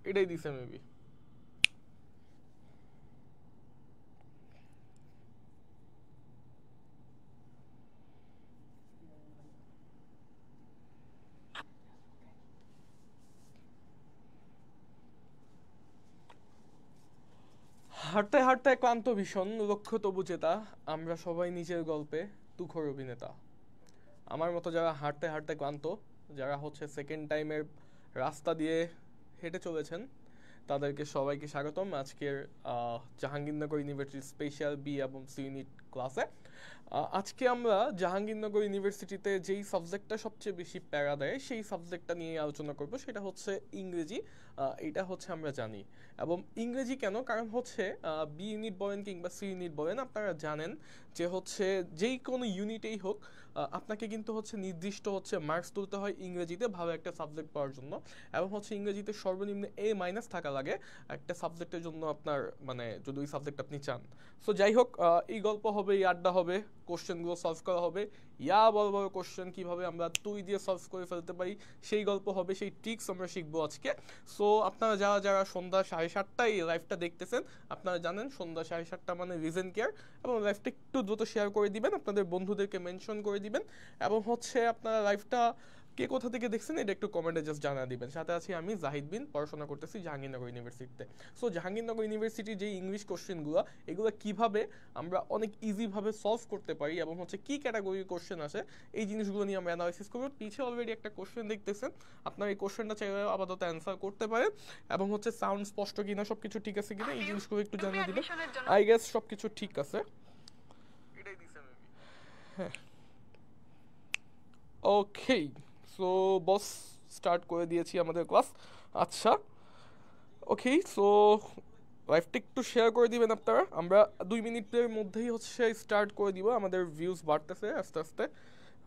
এটাই দিছে মেবি। হাঁটতে হাঁটতে ক্লান্ত ভীষণ, লক্ষ্য তবু চেতা, আমরা সবাই নিজের গল্পে তুখোর অভিনেতা। আমার মতো যারা হাঁটতে হাঁটতে ক্লান্ত, যারা হচ্ছে সেকেন্ড টাইমের রাস্তা দিয়ে হেঁটে চলেছেন, তাদেরকে সবাইকে স্বাগতম আজকের জাহাঙ্গীরনগর ইউনিভার্সিটি স্পেশাল বি এবং সি ইউনিট ক্লাসে। আজকে আমরা জাহাঙ্গীরনগর ইউনিভার্সিটিতে যেই সাবজেক্টটা সবচেয়ে বেশি প্যারা দেয় সেই সাবজেক্টটা নিয়ে আলোচনা করব, সেটা হচ্ছে ইংরেজি। এটা হচ্ছে আমরা জানি, এবং ইংরেজি কেন, কারণ হচ্ছে বি ইউনিট বলেন কিংবা সি ইউনিট বলেন, আপনারা জানেন যে হচ্ছে যেই কোনো ইউনিটেই হোক আপনাকে কিন্তু হচ্ছে নির্দিষ্ট হচ্ছে মার্কস তুলতে হয় ইংরেজিতে ভালো একটা সাবজেক্ট পাওয়ার জন্য, এবং হচ্ছে ইংরেজিতে সর্বনিম্ন A- থাকা লাগে একটা সাবজেক্টের জন্য আপনার, মানে যদি ওই সাবজেক্ট আপনি চান। সো যাই হোক, এই গল্প হবে, এই আড্ডা হবে, কোশ্চেনগুলো সলভ করা হবে, বড় বড় কোশ্চেন কীভাবে আমরা তুই দিয়ে সলভ করে ফেলতে পারি সেই গল্প হবে, সেই ট্রিক্স আমরা শিখবো আজকে। সো আপনারা যারা যারা সন্ধ্যা 7:30টায় এই লাইভটা দেখতেছেন, আপনারা জানেন সন্ধ্যা 7:30 মানে রিজন কেয়ার, এবং লাইভটা একটু দ্রুত শেয়ার করে দিবেন, আপনাদের বন্ধুদেরকে মেনশন করে দিবেন, এবং হচ্ছে আপনারা লাইভটা কে কোথা থেকে দেখছেন এটা একটু কমেন্টে জাস্ট জানা দিবেন। সাথে আছি আমি জাহিদ বিন, পড়াশোনা করতেছি জাহাঙ্গীরনগর ইউনিভার্সিটিতে। সো জাহাঙ্গীরনগর ইউনিভার্সিটির যে ইংলিশ কোশ্চেনগুলো, এগুলো কিভাবে আমরা অনেক ইজিভাবে সলভ করতে পারি এবং হচ্ছে কি ক্যাটাগরির কোশ্চেন আসে, এই জিনিসগুলো নিয়ে আমরা অ্যানালাইসিস করবো। পিছিয়ে অলরেডি একটা কোশ্চেন দেখতেছেন, আপনার এই কোশ্চেনটা চাইলে আপাতত অ্যান্সার করতে পারেন, এবং হচ্ছে সাউন্ড স্পষ্ট কিনা, সব কিছু ঠিক আছে কিনা, এই জিনিসগুলো একটু জানিয়ে দিবেন। আই গেস সব কিছু ঠিক আছে। এটাই দিছে মেবি। হ্যাঁ, ওকে। সো বস স্টার্ট করে দিয়েছি আমাদের ক্লাস। আচ্ছা, ওকে। সো লাইভটা একটু শেয়ার করে দিবেন আপনারা, আমরা 2 মিনিটের মধ্যেই হচ্ছে স্টার্ট করে দিব, আমাদের ভিউজ বাড়তেছে আস্তে আস্তে।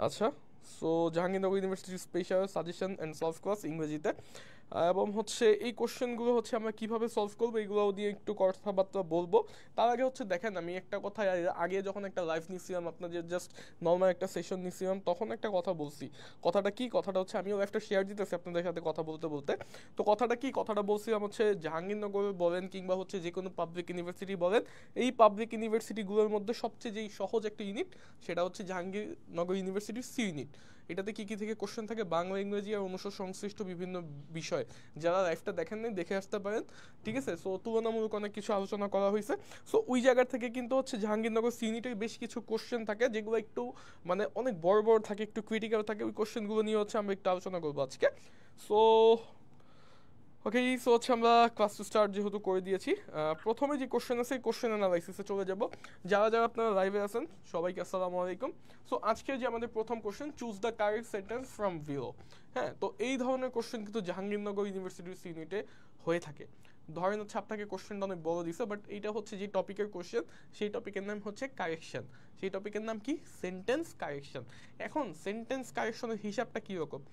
আচ্ছা, so Jahangirnagar university special suggestion and solve class ইংরেজিতে, এবং হচ্ছে এই কোশ্চেনগুলো হচ্ছে আমরা কীভাবে সলভ করবো এগুলো দিয়ে একটু কথাবার্তা বলবো। তার আগে হচ্ছে দেখেন, আমি একটা কথা আগে যখন একটা লাইভ নিছিলাম, আপনাদের জাস্ট নর্মাল একটা সেশন নিছিলাম, তখন একটা কথা বলছি। কথাটা কি? কথাটা হচ্ছে আমিও একটা শেয়ার দিতেছি আপনাদের সাথে কথা বলতে বলতে। তো কথাটা কি? কথাটা বলছিলাম হচ্ছে জাহাঙ্গীরনগর বলেন কিংবা হচ্ছে যে কোনো পাবলিক ইউনিভার্সিটি বলেন, এই পাবলিক ইউনিভার্সিটিগুলোর মধ্যে সবচেয়ে যেই সহজ একটা ইউনিট, সেটা হচ্ছে জাহাঙ্গীরনগর ইউনিভার্সিটির সি ইউনিট। এটাতে কী কী থেকে কোশ্চেন থাকে? বাংলা, ইংরেজি আর অনুষদ সংশ্লিষ্ট বিভিন্ন বিষয়। যারা লাইভটা দেখেন নাই দেখে আসতে পারেন, ঠিক আছে? সো তুলনামূলক অনেক কিছু আলোচনা করা হয়েছে। সো ওই জায়গা থেকে কিন্তু হচ্ছে জাহাঙ্গীরনগর সি ইউনিটের বেশ কিছু কোশ্চেন থাকে যেগুলো একটু মানে অনেক বড় বড় থাকে, একটু ক্রিটিক্যাল থাকে, ওই কোশ্চেনগুলো নিয়ে হচ্ছে আমরা একটু আলোচনা করবো আজকে। সো ওকে, সো হচ্ছে আমরা ক্লাস টু স্টার্ট যেহেতু করে দিয়েছি, প্রথমে যে কোশ্চেন আছে এই কোশ্চেন অ্যানালাইসিসে চলে যাব। যারা যারা আপনারা লাইভে আছেন সবাইকে আসসালামু আলাইকুম। সো আজকে যে আমাদের প্রথম question, choose the correct sentence from below. হ্যাঁ, তো এই ধরনের কোশ্চেন কিন্তু জাহাঙ্গীরনগর ইউনিভার্সিটির ইউনিটে হয়ে থাকে। ধরেন হচ্ছে আপনাকে কোশ্চেনটা অনেক বড় দিছে, বাট এইটা হচ্ছে যে টপিকের কোশ্চেন, সেই টপিকের নাম হচ্ছে কারেকশন। সেই টপিকের নাম কি? Sentence correction. এখন সেন্টেন্স কারেকশনের হিসাবটা কীরকম?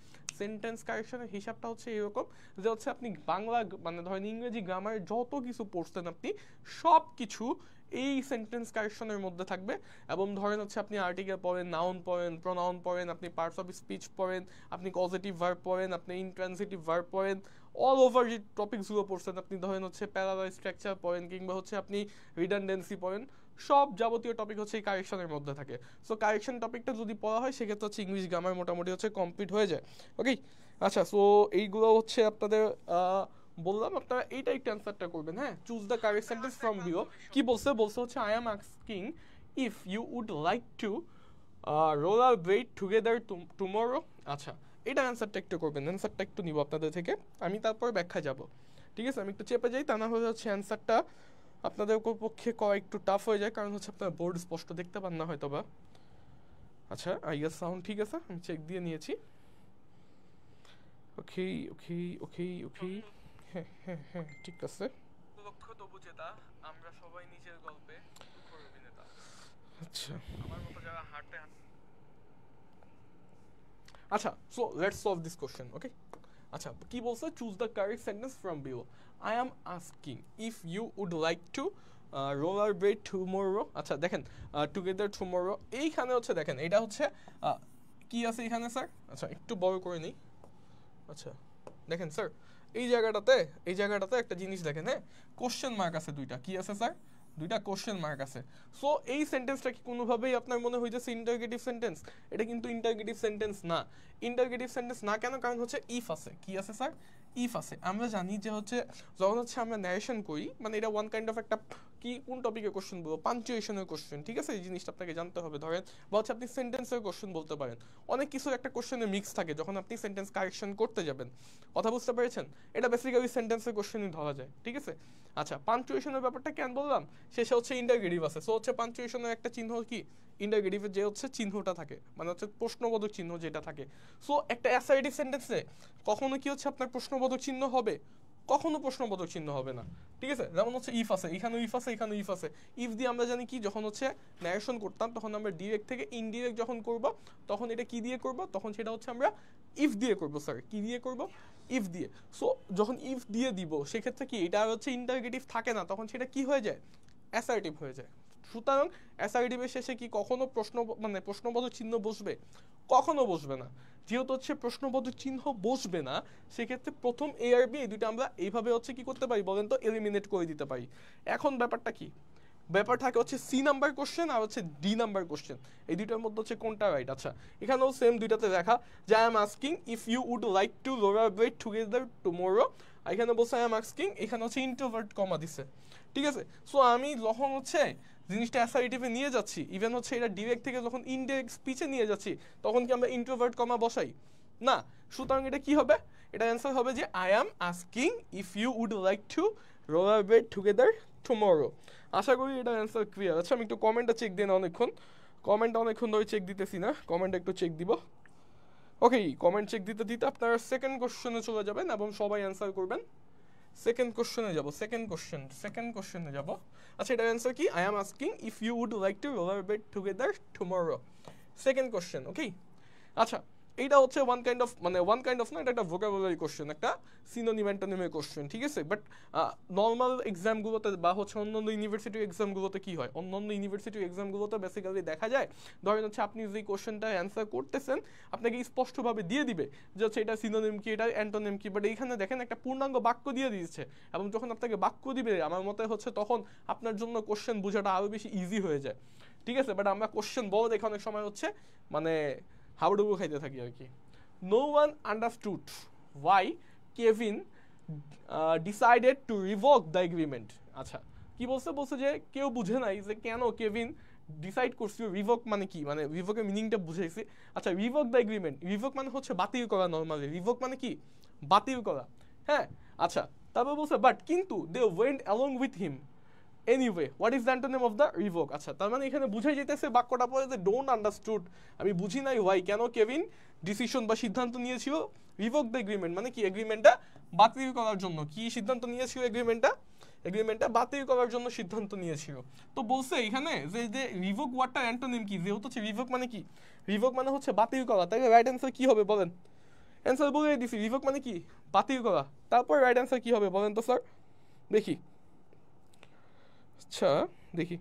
সেন্টেন্স কারেকশনের হিসাবটা হচ্ছে এরকম যে হচ্ছে আপনি বাংলা মানে ধরেন ইংরেজি গ্রামারে যত কিছু পড়ছেন আপনি সব কিছু এই সেন্টেন্স কারেকশনের মধ্যে থাকবে। এবং ধরেন হচ্ছে আপনি আর্টিকেল পড়েন, নাউন পড়েন, প্রোনাউন পড়েন, আপনি পার্টস অফ স্পিচ পড়েন, আপনি কজেটিভ ভার্ব পড়েন, আপনি ইনট্রান্সিটিভ ভার্ব পড়েন, অল ওভার যে টপিকসগুলো পড়ছেন আপনি, ধরেন হচ্ছে প্যারালাল স্ট্রাকচার পড়েন, কিংবা হচ্ছে আপনি রিডান্ডেন্সি পড়েন, সব যাবতীয় টপিক হচ্ছে এই কারেকশনের মধ্যে থাকে। সো কারেকশন টপিকটা যদি পড়া হয় সেক্ষেত্রে হচ্ছে ইংলিশ গ্রামার মোটামুটি হচ্ছে কমপ্লিট হয়ে যায়। ওকে, আচ্ছা। সো এইগুলো হচ্ছে আপনাদের বললাম, আপনারা এইটা একটু অ্যান্সারটা করবেন। হ্যাঁ, choose the correct sentence from below. কি বলছে? বলছে হচ্ছে I am asking if you would like to roll আর ব্রেড টুগেদার টুমোরো। আচ্ছা, এটা অ্যান্সারটা একটু করবেন, অ্যান্সারটা একটু নিব আপনাদের থেকে, আমি তারপর ব্যাখ্যা যাব। ঠিক আছে, আমি একটু চেপে যাই, তা না হলে হচ্ছে অ্যান্সারটা আপনাদের পক্ষে করা একটু টাফ হয়ে যায়, কারণ হচ্ছে আপনার বোর্ড স্পষ্ট দেখতে পান না হয়তো বা। আচ্ছা, আই গেস সাউন্ড ঠিক আছে, আমি চেক দিয়ে নিয়েছি। ওকে ওকে ওকে ওকে, হ্যাঁ হ্যাঁ হ্যাঁ ঠিক আছে। লক্ষ্য তবু চেতা, আমরা সবাই নিজের গল্পে তুখোর অভিনেতা। আচ্ছা, আমার মতো যারা হাঁটতে আচ্ছা, so let's solve this question. Okay, আচ্ছা, কি বলছে? Choose the correct sentence from below. I am asking if you would like to roller bread tomorrow. আচ্ছা দেখেন, টুগেদার টুমোরো, এইখানে হচ্ছে দেখেন এটা হচ্ছে কি আছে এখানে স্যার? আচ্ছা একটু বড় করে নিই। আচ্ছা দেখেন স্যার এই জায়গাটাতে একটা জিনিস দেখেন, হ্যাঁ কোশ্চেন মার্ক আছে দুইটা, কি আছে স্যার দুইটা কোশ্চেন মার্ক আছে। সো এই সেন্টেন্সটা কি কোনোভাবেই আপনার মনে হইতেছে ইন্টারগেটিভ সেন্টেন্স? এটা কিন্তু ইন্টারগেটিভ সেন্টেন্স না। ইন্টারগেটিভ সেন্টেন্স না কেন? কারণ হচ্ছে ইফ আছে। কি আছে স্যার? ইফ আছে। আমরা জানি যে হচ্ছে যখন হচ্ছে আমরা ন্যারেশন করি, মানে এটা ওয়ান কাইন্ড অফ একটা কি কোন টপিকের কোশ্চেন বলবো, পাঞ্চুয়েশনের কোশ্চেন, ঠিক আছে? এই জিনিসটা আপনাকে জানতে হবে। ধরেন বা হচ্ছে আপনি সেন্টেন্সের কোশ্চেন বলতে পারেন, অনেক কিছু একটা কোশ্চেনে মিক্স থাকে যখন আপনি সেন্টেন্স কারেকশন করতে যাবেন। কথা বুঝতে পেরেছেন? এটা বেসিক্যালি সেন্টেন্সের কোশ্চেনই ধরা যায়, ঠিক আছে? আচ্ছা, পাঞ্চুয়েশনের ব্যাপারটা কেন বললাম? শেষে হচ্ছে ইন্টারগেটিভ আছে। সো হচ্ছে পাঞ্চুয়েশনের একটা চিহ্ন কি, ইন্টারগেটিভের যে হচ্ছে চিহ্নটা থাকে, মানে হচ্ছে প্রশ্নবোধক চিহ্ন যেটা থাকে। সো একটা অ্যাসার্টিভ সেন্টেন্সে কখনো কি হচ্ছে আপনার প্রশ্নবোধক চিহ্ন হবে? কখনো প্রশ্নবোধক চিহ্ন হবে না, ঠিক আছে? যেমন হচ্ছে ইফ আছে, এখানেও ইফ আছে, এখানেও ইফ আছে। ইফ দিয়ে আমরা জানি কি, যখন হচ্ছে ন্যারেশন করতাম তখন আমরা ডিরেক্ট থেকে ইনডিরেক্ট যখন করব তখন এটা কি দিয়ে করব? তখন সেটা হচ্ছে আমরা ইফ দিয়ে করব স্যার। কি দিয়ে করব? ইফ দিয়ে। সো যখন ইফ দিয়ে দিব সেক্ষেত্রে কি এটা হচ্ছে ইন্টারগেটিভ থাকে না, তখন সেটা কি হয়ে যায়? অ্যাসার্টিভ হয়ে যায়। সুতরাং অ্যাসার্টিভের শেষে কি কখনো মানে প্রশ্নবোধক চিহ্ন বসবে? কখনো বসবে না। যেহেতু হচ্ছে প্রশ্নবোধক চিহ্ন বসবে না, সেক্ষেত্রে প্রথম এ আর বি এই দুটো আমরা এইভাবে হচ্ছে কি করতে পারি বলেন তো? এলিমিনেট করে দিতে পারি। এখন ব্যাপারটা কি? ব্যাপার থাকে হচ্ছে সি নাম্বার কোশ্চেন আর হচ্ছে ডি নাম্বার কোশ্চেন, এই দুইটার মধ্যে হচ্ছে কোনটা রাইট? আচ্ছা, এখানেও সেম দুইটাতে দেখা যে I am asking if you would like to collaborate together tomorrow. এখানে বলছে আই এম আস্কিং, এখানে হচ্ছে ইন্ট্রোভার্ট কমা দিছে, ঠিক আছে? সো আমি যখন হচ্ছে জিনিসটা অ্যাসার্টিভে নিয়ে যাচ্ছি, ইভেন হচ্ছে এটা ডিরেক্ট থেকে যখন ইনডাইরেক্ট স্পিচে নিয়ে যাচ্ছি, তখন কি আমরা ইন্ট্রোভার্ট কমা বসাই? না। সুতরাং এটা কি হবে? এটা অ্যান্সার হবে যে I am asking if you would like to collaborate together tomorrow. আশা করি এটা অ্যান্সার ক্লিয়ার। আচ্ছা, আমি একটু কমেন্টটা চেক দিই না, কমেন্টটা অনেকক্ষণ ধরে চেক দিতেছি না, কমেন্টটা একটু চেক দিব। ওকে, কমেন্ট চেক দিতে দিতে আপনারা সেকেন্ড কোশ্চেনে চলে যাবেন এবং সবাই অ্যান্সার করবেন। সেকেন্ড কোশ্চেনে যাব। আচ্ছা, এটার অ্যান্সার কি? I am asking if you would like to collaborate together tomorrow. Second question, okay. আচ্ছা, এইটা হচ্ছে ওয়ান কাইন্ড অফ না, এটা একটা ভোকাবুলারি কোশ্চেন, একটা সিনোনিম অ্যান্টোনিমের কোশ্চেন, ঠিক আছে? বাট নর্মাল এক্সামগুলোতে বা হচ্ছে অন্যান্য ইউনিভার্সিটির এক্সামগুলোতে কি হয়? অন্যান্য ইউনিভার্সিটির এক্সামগুলোতে বেসিক্যালি দেখা যায়, ধরেন হচ্ছে আপনি যে কোশ্চেনটা অ্যান্সার করতেছেন আপনাকে স্পষ্টভাবে দিয়ে দিবে যে হচ্ছে এটা সিনোনিম কি, এটা অ্যান্টোনিম কি। বাট এইখানে দেখেন একটা পূর্ণাঙ্গ বাক্য দিয়ে দিয়েছে, এবং যখন আপনাকে বাক্য দিবে আমার মতে হচ্ছে তখন আপনার জন্য কোশ্চেন বোঝাটা আরও বেশি ইজি হয়ে যায়, ঠিক আছে? বাট আমরা কোশ্চেন বড় দেখে অনেক সময় হচ্ছে মানে হাবুডুবু খাইতে থাকি আর কি। No one understood why Kevin decided to revoke the agreement. আচ্ছা, কি বলছে? বলছে যে কেউ বুঝে নাই যে কেন কেভিন ডিসাইড করছি। রিভোক মানে কি, মানে রিভোকের মিনিংটা বুঝাইছি। আচ্ছা, রিভোক দ্য এগ্রিমেন্ট, রিভোক মানে হচ্ছে বাতিল করা। নর্মালি রিভোক মানে কি? বাতিল করা, হ্যাঁ। আচ্ছা, তারপর বলছে বাট কিন্তু they went along with him anyway, what is the antonym of the revoke? আচ্ছা, তার মানে এখানে বুঝাই যেতেছে বাক্যটা পরে যে ডোন্ট আন্ডারস্টুড, আমি বুঝি নাই হোয়াই কেন কেভিন ডিসিশন বা সিদ্ধান্ত নিয়েছিল রিভোক দ্য এগ্রিমেন্ট, মানে কি এগ্রিমেন্টটা বাতিল করার জন্য। কি সিদ্ধান্ত নিয়েছিল? এগ্রিমেন্টটা বাতিল করার জন্য সিদ্ধান্ত নিয়েছিল। তো বলছে এখানে যে রিভোক ওয়ার্ডটার অ্যান্টোনিম কি? যেহেতু হচ্ছে রিভোক মানে কি, রিভোক মানে হচ্ছে বাতিল করা, তাই রাইট অ্যান্সার কি হবে বলেন? অ্যান্সার বলে দিছি, রিভোক মানে কি? বাতিল করা। তারপর রাইট অ্যান্সার কি হবে বলেন তো স্যার? দেখি, আচ্ছা দেখি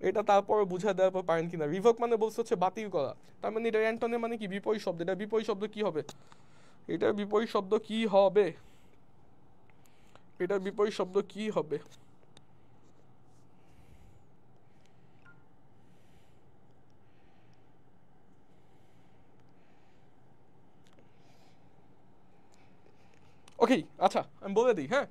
এটা তারপর বুঝা দেওয়ার পর পারেন কিনা। রিভোক মানে বলছে হচ্ছে বাতিল করা, তার মানে এটা অ্যান্টোনিম মানে কি? বিপরীত শব্দ। এটা বিপরীত শব্দ কি হবে? এটার বিপরীত শব্দ কি হবে? এটার বিপরীত শব্দ কি হবে? ওকে, আচ্ছা আমি বলে দিই, হ্যাঁ।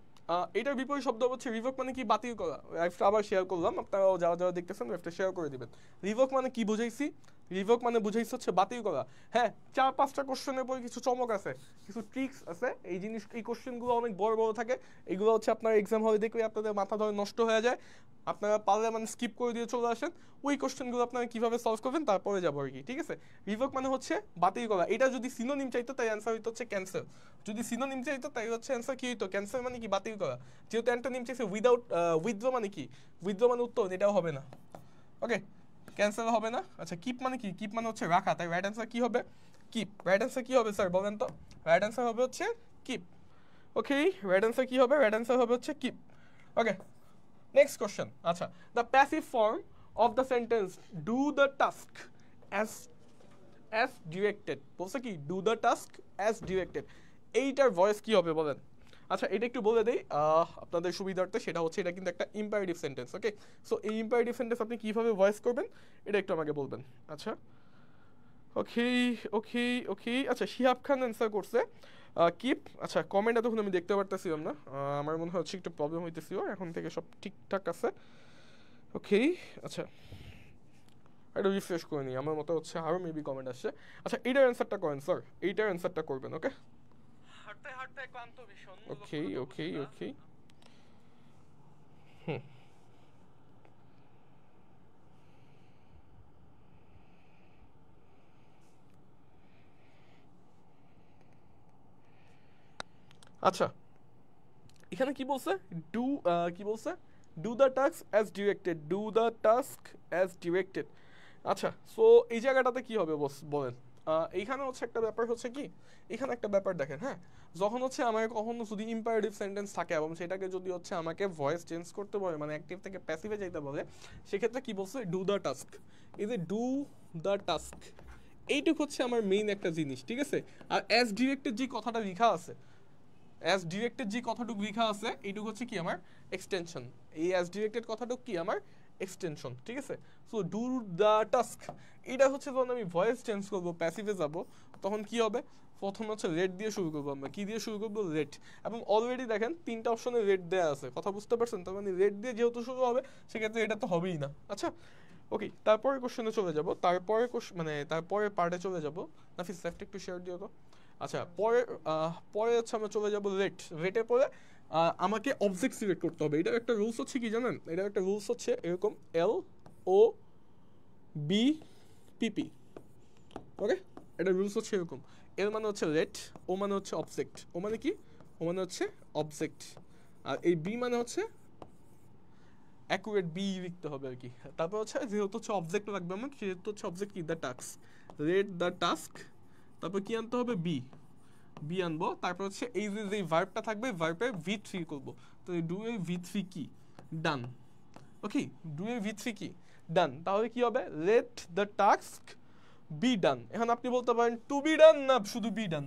এটার বিপরীত শব্দ হচ্ছে রিভোক মানে কি? বাতিল করা। লাইফটা আবার শেয়ার করলাম, আপনারাও যারা যারা দেখতেছেন লাইফটা শেয়ার করে দিবেন। রিভোক মানে কি বুঝাইছি? রিভোক মানে বুঝাইছি হচ্ছে বাতিল করা। হ্যাঁ, 4-5টা কোশ্চেনের পরে কিছু চমক আছে, কিছু ট্রিক্স আছে। এই কোশ্চেনগুলো অনেক বড় বড় থাকে, এগুলো হচ্ছে আপনার এক্সাম হলে দেখলে আপনাদের মাথা ধরে নষ্ট হয়ে যায়। আপনারা পারলে মানে স্কিপ করে দিয়ে চলে আসেন, ওই কোশ্চেনগুলো আপনারা কীভাবে সলভ করবেন তারপরে যাবো আর কি, ঠিক আছে? রিভোক মানে হচ্ছে বাতিল করা। এটা যদি সিনোনিম চাইতো তাই অ্যান্সার হইতো হচ্ছে ক্যান্সেল। যদি সিনোনিম চাইতো তাই হচ্ছে অ্যান্সার কি হইতো? ক্যান্সেল মানে কি? বাতিল করা। যেহেতু অ্যান্টোনিম চাইছে উইদাউট, উইথড্র মানে কি? উইথড্র মানে উত্তর, এটাও হবে না। ওকে, ক্যান্সেল হবে না। আচ্ছা, কিপ মানে কি? কিপ মানে হচ্ছে রাখা, তাই রাইট অ্যান্সার কি হবে? কিপ। রাইট অ্যান্সার কি হবে স্যার বলেন তো? রাইট অ্যান্সার হবে হচ্ছে কিপ। ওকে, রাইট অ্যান্সার কি হবে? রাইট অ্যান্সার হবে হচ্ছে কিপ। ওকে, নেক্সট কোশ্চেন। আচ্ছা, the passive form of the sentence do the task as directed, বলছে কি? Do the task as directed. এইটার ভয়েস কি হবে বলেন? আচ্ছা এটা একটু বলে দেই আপনাদের সুবিধার্থে, সেটা হচ্ছে এটা কিন্তু একটা ইম্পারেটিভ সেন্টেন্স। ওকে, সো এই ইম্পারেটিভ সেন্টেন্স আপনি কিভাবে ভয়েস করবেন এটা একটু আমাকে বলবেন। আচ্ছা ওকে ওকে ওকে, আচ্ছা শিহাব খান অ্যান্সার করছে কিপ। আচ্ছা কমেন্ট এতক্ষণ আমি দেখতে পারতেছিলাম না, আমার মনে হচ্ছে একটু প্রবলেম হইতেছিল, এখন থেকে সব ঠিকঠাক আছে। ওকে আচ্ছা এটা রিফ্রেশ করে নিই, আমার মতো হচ্ছে আরও মেবি কমেন্ট আসছে। আচ্ছা এইটার অ্যান্সারটা করেন স্যার, এইটার অ্যান্সারটা করবেন। ওকে হাঁটতে হাঁটতে ক্লান্ত ভীষণ। ওকে ওকে ওকে হুম আচ্ছা এখানে কি বলছে? ডু কি বলছে? Do the task as directed, do the task as directed. আচ্ছা সো এই জায়গাটাতে কি হবে বস বলেন? এইখানে হচ্ছে একটা ব্যাপার হচ্ছে কি, এখানে একটা ব্যাপার দেখেন, হ্যাঁ যখন হচ্ছে আমাকে কখনো যদি ইম্পারেটিভ সেন্টেন্স থাকে এবং সেটাকে যদি হচ্ছে আমাকে ভয়েস চেঞ্জ করতে বলে, মানে অ্যাক্টিভ থেকে প্যাসিভে যাইতে বলে, সেক্ষেত্রে কি বলছে? Do the task. এই যে ডু দ্য টাস্ক, এইটুকু হচ্ছে আমার মেইন একটা জিনিস, ঠিক আছে? আর অ্যাজ ডিরেক্টেড যে কথাটা লেখা আছে, অ্যাজ ডিরেক্টেড যে কথাটুকু লেখা আছে এইটুকু হচ্ছে কি আমার এক্সটেনশন। এই অ্যাজ ডিরেক্টেড কথাটুকু কি আমার এক্সটেনশন, ঠিক আছে? সো ডু দ্য টাস্ক এটা হচ্ছে যখন আমি ভয়েস চেঞ্জ করবো, প্যাসিভে যাব, তখন কি হবে? প্রথম হচ্ছে রেড দিয়ে শুরু করবো, আমরা কি দিয়ে শুরু করবো? রেড। এবং অলরেডি দেখেন তিনটা অপশনে রেড দেওয়া আছে, কথা বুঝতে পারছেন? তার মানে রেড দিয়ে যেহেতু শুরু হবে সেক্ষেত্রে এটা তো হবেই না। আচ্ছা ওকে তারপরে কোশ্চেনে চলে যাব, তারপরে মানে তারপরে পার্টে চলে যাব। নাফিস লেফট একটু শেয়ার দিও তো। আচ্ছা পরে পরে হচ্ছে আমরা চলে যাব রেট। রেটে পরে আমাকে অবজেক্ট সিলেক্ট করতে হবে। এটার একটা রুলস হচ্ছে কি জানেন? এটার একটা রুলস হচ্ছে এরকম এল ও বি পিপি। ওকে এটা রুলস হচ্ছে এরকম, এল মানে হচ্ছে রেট, ও মানে হচ্ছে অবজেক্ট, ও মানে কি? ও মানে হচ্ছে অবজেক্ট, আর এই বি মানে হচ্ছে অ্যাকুরেট বি লিখতে হবে আর কি। তারপর হচ্ছে যেহেতু হচ্ছে অবজেক্ট লাগবে আমার, সেহেতু হচ্ছে অবজেক্ট কি? The task, rate the task, তারপর কি আনতে হবে? বি, বি আনবো। তারপর হচ্ছে এই যে যেই ভার্বটা থাকবে ভার্বের ভি3 করবো। তো এই ডু এর ভি3 কি? ডান। ওকে ডু এর ভি3 কি? ডান। তাহলে কি হবে? Let the task be done. এখন আপনি বলতে পারেন টু বি ডান না শুধু be done?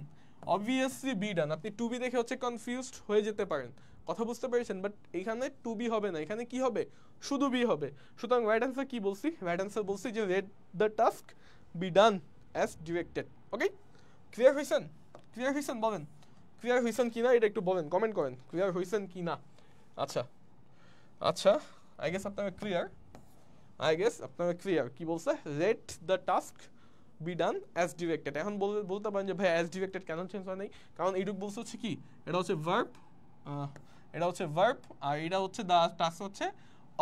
Obviously be done. আপনি টু বি দেখে হচ্ছে কনফিউজড হয়ে যেতে পারেন, কথা বুঝতে পেরেছেন? বাট এখানে টু বি হবে না, এখানে কি হবে? শুধু বি হবে। সুতরাং রাইট অ্যান্সার কি বলছি? রাইট অ্যান্সার বলছি যে let the task be done as directed. Okay clear হয়েছেন? ক্লিয়ার হয়েছেন বলেন, ক্লিয়ার হয়েছেন কি না এটা একটু বলেন, কমেন্ট করেন ক্লিয়ার হয়েছেন কি না। আচ্ছা আচ্ছা আই গেস আপনারা ক্লিয়ার, আই গেস আপনারা ক্লিয়ার। কি বলছে? Let the task be done as directed. এখন বলতে পারেন যে ভাই অ্যাজ ডিরেক্টেড কেন চেঞ্জ হয় নাই? কারণ এইটুকু বলছে হচ্ছে কি, এটা হচ্ছে ভার্ব, এটা হচ্ছে ভার্ব, আর এটা হচ্ছে দ্য টাস্ক হচ্ছে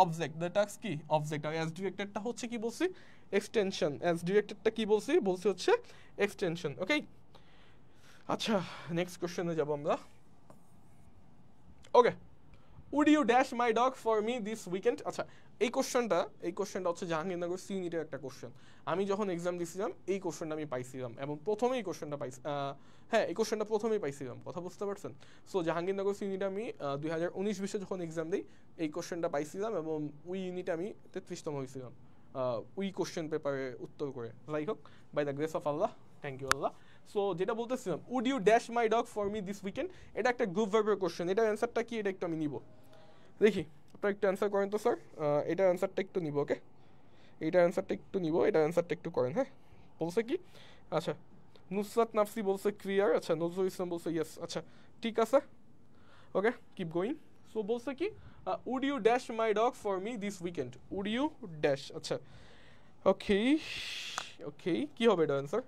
অবজেক্ট। দ্য টাস্ক কি? অবজেক্ট। আর অ্যাজ ডিরেক্টেডটা হচ্ছে কি বলছি? এক্সটেনশন। অ্যাজ ডিরেক্টেডটা কি বলছি? বলছি হচ্ছে এক্সটেনশন। ওকে আচ্ছা নেক্সট কোশ্চেনে যাব আমরা। Okay would you dash my dog for me this weekend? আচ্ছা এই কোশ্চেনটা হচ্ছে জাহাঙ্গীরনগর সি ইউনিটের একটা কোশ্চেন। আমি যখন এক্সাম দিয়েছিলাম এই কোশ্চেনটা আমি পাইছিলাম, এবং প্রথমেই কোশ্চেনটা পাইছি, হ্যাঁ এই কোশ্চেনটা প্রথমেই পাইছিলাম, কথা বুঝতে পারছেন? সো জাহাঙ্গীরনগর সি ইউনিটে আমি 2019-20 যখন এক্সাম দিই এই কোশ্চেনটা পাইছিলাম, এবং ওই ইউনিটে আমি 33তম হয়েছিলাম ওই কোশ্চেন পেপারে উত্তর করে। যাই হোক by the grace of Allah, thank you Allah. So যেটা বলতেছিলাম, would you dash my dog for me this weekend, এটা একটা গ্রুপ ভার্বের কোশ্চেন। এটার অ্যান্সারটা কি এটা একটু আমি নিব, দেখি আপনারা একটু অ্যান্সার করেন তো স্যার। এটার অ্যান্সারটা একটু নিব। ওকে এইটার অ্যান্সারটা একটু নিব, এটার অ্যান্সারটা একটু করেন। হ্যাঁ বলছে কি? আচ্ছা নুসরাত নাফসি বলছে ক্লিয়ার, আচ্ছা নজরুল ইসলাম বলছে ইয়েস। আচ্ছা ঠিক আছে ওকে কিপ গোয়িং। সো বলছে কি would you dash my dog for me this weekend, would you dash. আচ্ছা ওকে ওকে কি হবে এটা অ্যান্সার?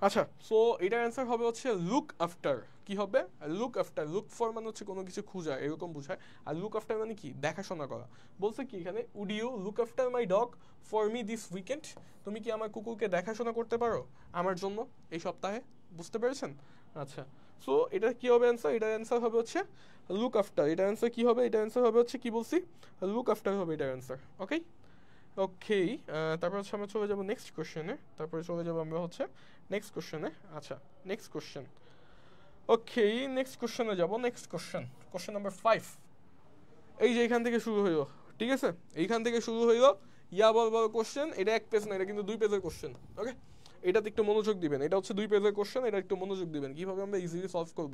আচ্ছা সো এটার অ্যান্সার হবে হচ্ছে লুক আফটার। কি হবে? Look after. লুক ফর মানে হচ্ছে কোনো কিছু খোঁজা এরকম বোঝায়, আর লুক আফটার মানে কি? দেখাশোনা করা। বলছে কি এখানে would you look after my dog for me this weekend, তুমি কি আমার কুকুরকে দেখাশোনা করতে পারো আমার জন্য এই সপ্তাহে? বুঝতে পেরেছেন? আচ্ছা সো এটা কি হবে অ্যান্সার? এটার অ্যান্সার হবে হচ্ছে লুক আফটার। এটার অ্যান্সার কি হবে? এটার অ্যান্সার হবে হচ্ছে কি বলছি? লুক আফটার হবে এটার অ্যান্সার। ওকে ওকে তারপর হচ্ছে আমরা চলে যাবো নেক্সট কোশ্চেনে, তারপরে চলে যাবো আমরা হচ্ছে নেক্সট কোশ্চেনে। আচ্ছা নেক্সট কোশ্চেন। ওকে নেক্সট কোশ্চেনে যাবো। Next question, question number 5। এই যে এখান থেকে শুরু হইলো, ঠিক আছে? এইখান থেকে শুরু হইলো ইয়া বড় বড় কোশ্চেন, এটা 1 পেজ না, এটা কিন্তু 2 পেজের কোশ্চেন। ওকে, এটাতে একটু মনোযোগ দিবেন, এটা হচ্ছে 2 পেজের কোশ্চেন, এটা একটু মনোযোগ দিবেন কিভাবে আমরা ইজিলি সলভ করব।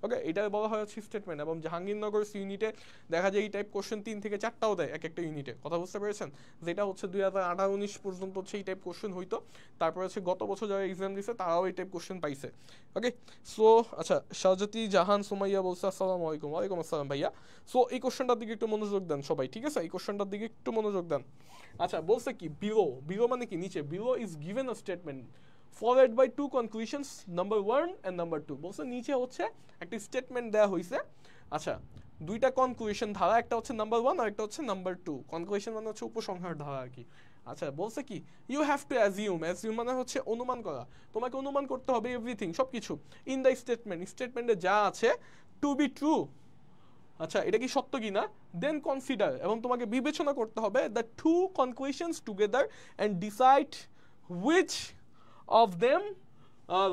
ওকে, এটা বলা হয় হচ্ছে স্টেটমেন্ট, এবং জাহাঙ্গীরনগর ইউনিটে দেখা যায় এই টাইপ কোশ্চেন 3 থেকে 4টাও দেয় এক একটা ইউনিটে, কথা বুঝতে পেরেছেন? যেটা হচ্ছে 2018-19 পর্যন্ত হচ্ছে এই টাইপ কোশ্চেন হইতো, তারপর হচ্ছে গত বছর যারা এক্সাম দিছে তারাও এই টাইপ কোশ্চেন পাইছে। ওকে, সো আচ্ছা, শাহজাতি জাহান সুমাইয়া বলছে আসসালামু আলাইকুম। ওয়ালাইকুম আসসালাম ভাইয়া। সো এই কোশ্চেনটার দিকে একটু মনোযোগ দেন সবাই, ঠিক আছে? এই কোশ্চেনটার দিকে একটু মনোযোগ দেন। আচ্ছা, বলছে কি বিলো, বিলো মানে কি নিচে, below is given a statement followed by two conclusions, number 1 and number 2। বলছে নিচে হচ্ছে একটা স্টেটমেন্ট দেওয়া হয়েছে। আচ্ছা, দুইটা কনক্লুশন ধারা, একটা হচ্ছে নাম্বার 1 আর একটা হচ্ছে নাম্বার 2। কনক্লুশন মানে হচ্ছে উপসংহার ধারা আর কি। আচ্ছা, বলছে কি you have to assume, assume মানে হচ্ছে অনুমান করা, তোমাকে অনুমান করতে হবে এভরিথিং, সবকিছু ইন দ্য স্টেটমেন্ট, স্টেটমেন্টে যা আছে টু বি ট্রু। আচ্ছা, এটা কি সত্য কি না, দেন কনসিডার, এবং তোমাকে বিবেচনা করতে হবে the two conclusions together and decide which of them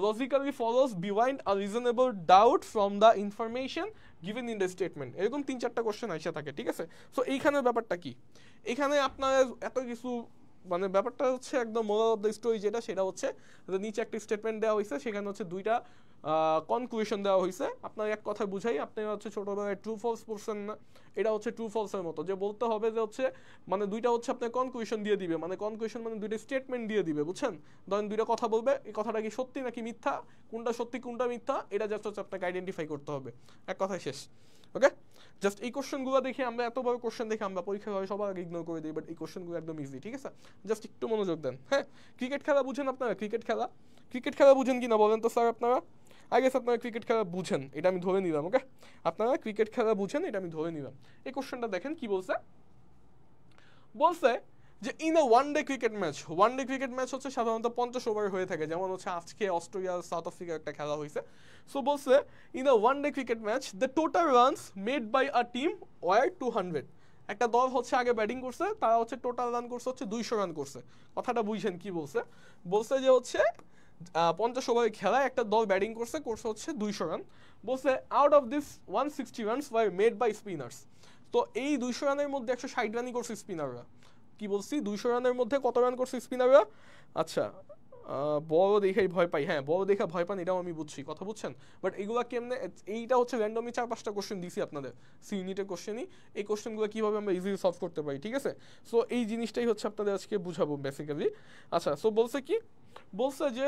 logically follows behind a reasonable doubt from the information given in the statement। এরকম 3-4টা কোশ্চেন আইসা থাকে, ঠিক আছে? সো এইখানের ব্যাপারটা কি, এখানে আপনার এত কিছু মানে ব্যাপারটা হচ্ছে একদম মোরাল অফ দ্য স্টোরি যেটা, সেটা হচ্ছে নিচে একটা স্টেটমেন্ট দেওয়া হয়েছে, সেখানে হচ্ছে 2টা কনক্লুশন দেওয়া হয়েছে। আপনার এক কথা বুঝাই, আপনি হচ্ছে ছোটবেলায় ট্রু ফলস পড়ছেন না, এটা হচ্ছে ট্রু ফলসের মতো, যে বলতে হবে যে হচ্ছে মানে 2টা হচ্ছে আপনার কনক্লুশন দিয়ে দিবে, মানে কনক্লুশন মানে 2টা স্টেটমেন্ট দিয়ে দিবে, বুঝছেন? ধরেন 2টা কথা বলবে, এই কথাটা কি সত্যি নাকি মিথ্যা, কোনটা সত্যি কোনটা মিথ্যা, এটা জাস্ট হচ্ছে আপনাকে আইডেন্টিফাই করতে হবে, এক কথায় শেষ। ওকে, জাস্ট এই কোশ্চেনগুলো দেখে আমরা, এত বড় কোশ্চেন দেখে আমরা পরীক্ষা হয় সবার আগে ইগনোর করে দিই, বাট এই কোশ্চেনগুলো একদম ইজি, ঠিক আছে? জাস্ট একটু মনোযোগ দেন। হ্যাঁ, ক্রিকেট খেলা বুঝেন আপনারা? ক্রিকেট খেলা, ক্রিকেট খেলা বুঝেন কিনা বলেন তো স্যার আপনারা? আই গেস আপনারা ক্রিকেট খেলা বুঝেন, এটা আমি ধরে নিলাম। ওকে, আপনারা ক্রিকেট খেলা বুঝেন, এটা আমি ধরে নিলাম। এই কোশ্চেনটা দেখেন কি বলছে, বলছে যে in a one day cricket match, one day cricket match হচ্ছে সাধারণত 50 ওভার হয়ে থাকে, যেমন হচ্ছে আজকে অস্ট্রেলিয়া সাউথ আফ্রিকার একটা খেলা হয়েছে। সো বলছে in a one day cricket match the total runs made by a team were 200। একটা দল হচ্ছে আগে ব্যাটিং করছে, তারা হচ্ছে টোটাল রান করছে হচ্ছে 200 রান করছে। কথাটা বুঝছেন কি বলছে? বলছে যে হচ্ছে 50 ওভারের খেলায় একটা দল ব্যাটিং করছে, করছে হচ্ছে 200 রান। বলছে out of this 160 runs were made by spinners. তো এই 200 রানের মধ্যে 160 রানই করছে স্পিনাররা। কি বলছি, 200 রানের মধ্যে কত রান করছে স্পিনাররা? আচ্ছা, বড় দেখেই ভয় পাই, হ্যাঁ বড় দেখা ভয় পান, এটাও আমি বুঝছি, কথা বুঝছেন? বাট এগুলা কেমনে, এইটা হচ্ছে র্যান্ডমলি 4-5টা কোশ্চেন দিছি আপনাদের, সি ইউনিটের কোশ্চেনই। এই কোশ্চেনগুলো কীভাবে আমরা ইজিলি সলভ করতে পারি, ঠিক আছে? সো এই জিনিসটাই হচ্ছে আপনাদের আজকে বুঝাবো বেসিক্যালি। আচ্ছা, সো বলছে কি, বলছে যে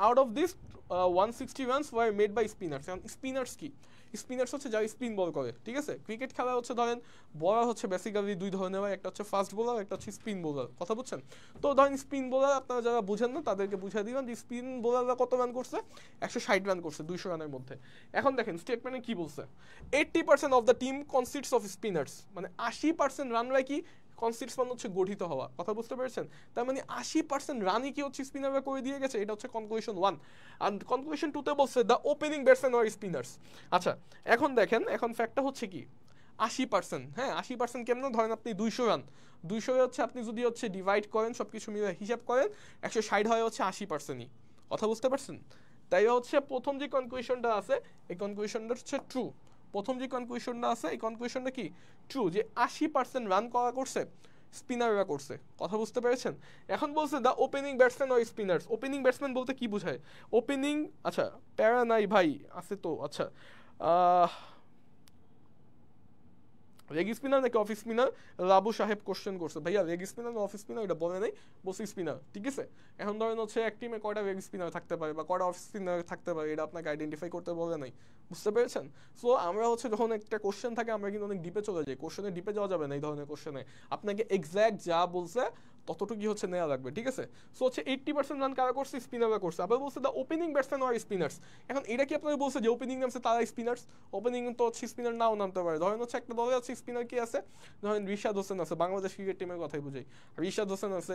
out of this 160 runs were made by spinners. এখন স্পিনার্স কি? স্পিনার্স হচ্ছে যারা স্পিন বল করে, ঠিক আছে? ক্রিকেট খেলা হচ্ছে ধরেন বলার হচ্ছে বেসিক্যালি 2 ধরনের হয়, একটা হচ্ছে ফাস্ট বোলার, একটা হচ্ছে স্পিন বোলার, কথা বুঝছেন? তো ধরেন স্পিন বোলার আপনারা যারা বুঝেন না তাদেরকে বুঝিয়ে দিলাম যে স্পিন বোলাররা কত রান করছে, 160 রান করছে 200 রানের মধ্যে। এখন দেখেন স্টেটমেন্টে কি বলছে, 80% of the team consists of spinners, মানে 80% রানরাই কি কনসিস্টস মানে হচ্ছে গঠিত হওয়া, কথা বুঝতে পেরেছেন? তার মানে 80% রানই কি হচ্ছে স্পিনাররা করে দিয়ে গেছে, এটা হচ্ছে কনক্লুশন 1। আর কনক্লুশন 2তে বলছে the opening batsman are spinners. আচ্ছা, এখন দেখেন, এখন ফ্যাক্টটা হচ্ছে কি 80%, হ্যাঁ 80% কেমন, ধরেন আপনি 200 রান, 200 হচ্ছে আপনি যদি হচ্ছে ডিভাইড করেন, সব কিছু মিলে হিসাব করেন, 160 হয় হচ্ছে 80%ই, কথা বুঝতে পারছেন? তাই হচ্ছে প্রথম যে কনক্লুশনটা আছে এই কনক্লুশনটা হচ্ছে ট্রু। প্রথম যে কনক্লুশনটা আছে এই কনক্লুশনটা কি ট্রু, যে 80% রান করা করছে স্পিনাররা করছে, কথা বুঝতে পেরেছেন? এখন বলছে the opening batsman are spinners. Opening batsman বলতে কি বোঝায়? ওপেনিং, আচ্ছা প্যারা নাই ভাই, আছে তো। আচ্ছা, লেগ স্পিনার নাকি অফ স্পিনার, রাবু সাহেব কোশ্চেন করছে, ভাইয়া লেগ স্পিনার না অফ স্পিনার এটা বলে নাই, বলছি স্পিনার, ঠিক আছে? এখন ধরেন হচ্ছে এক টিমে কয়টা লেগ স্পিনার থাকতে পারে বা কয়টা অফ স্পিনার থাকতে পারে, এটা আপনাকে আইডেন্টিফাই করতে বলে নাই, বুঝতে পেরেছেন? সো আমরা হচ্ছে যখন একটা কোশ্চেন থাকে আমরা কিন্তু অনেক ডিপে চলে যাই, কোশ্চেনে ডিপে যাওয়া যাবে না এই ধরনের কোশ্চেনে, আপনাকে এক্স্যাক্ট যা বলছে ততটুকুই হচ্ছে নেওয়া লাগবে, ঠিক আছে? সো হচ্ছে 80% রান কারা করছে, স্পিনাররা করছে। আবার বলছে the opening batsman are spinners. এখন এটা কি আপনাকে বলছে যে ওপেনিং নামছে তারা স্পিনার্স? ওপেনিং তো হচ্ছে স্পিনার নাও নামতে পারে। ধরেন হচ্ছে একটা দলে আছে স্পিনার কি আছে, ধরেন রিশাদ হোসেন আছে, বাংলাদেশ ক্রিকেট টিমের কথাই বুঝাই, রিশাদ হোসেন আছে,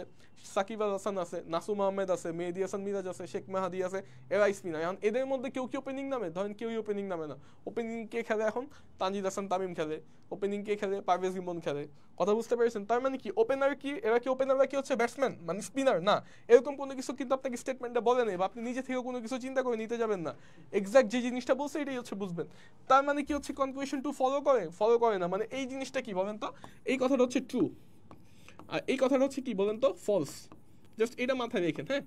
সাকিব আল হাসান আছে, নাসুম আহমেদ আছে, মেহেদি হাসান মিরাজ আছে, শেখ মাহাদি আছে, এরা স্পিনার। এখন এদের মধ্যে কেউ কি ওপেনিং নামে? ধরেন কেউই ওপেনিং নামে না। ওপেনিং কে খেলে এখন? তানজিদ হাসান তামিম খেলে। ওপেনিং কে খেলে? পারভেজ ইমন খেলে, কথা বুঝতে পেরেছেন? তার মানে কি ওপেনার কি, এরা কি ওপেনাররা কি হচ্ছে ব্যাটসম্যান মানে স্পিনার না? এরকম কোনো কিছু কিন্তু আপনাকে স্টেটমেন্টে বলে নেই, বা আপনি নিজে থেকে কোনো কিছু চিন্তা করে নিতে যাবেন না, এক্স্যাক্ট যে জিনিসটা বলছে এটাই হচ্ছে বুঝবেন। তার মানে কি হচ্ছে কনক্লুশন 2 ফলো করে না, মানে এই জিনিসটা কি বলেন তো? এই কথাটা হচ্ছে ট্রু। আর এই কথাটা হচ্ছে কি বলেন তো, ফলস। জাস্ট এটা মাথায় রেখেন, হ্যাঁ,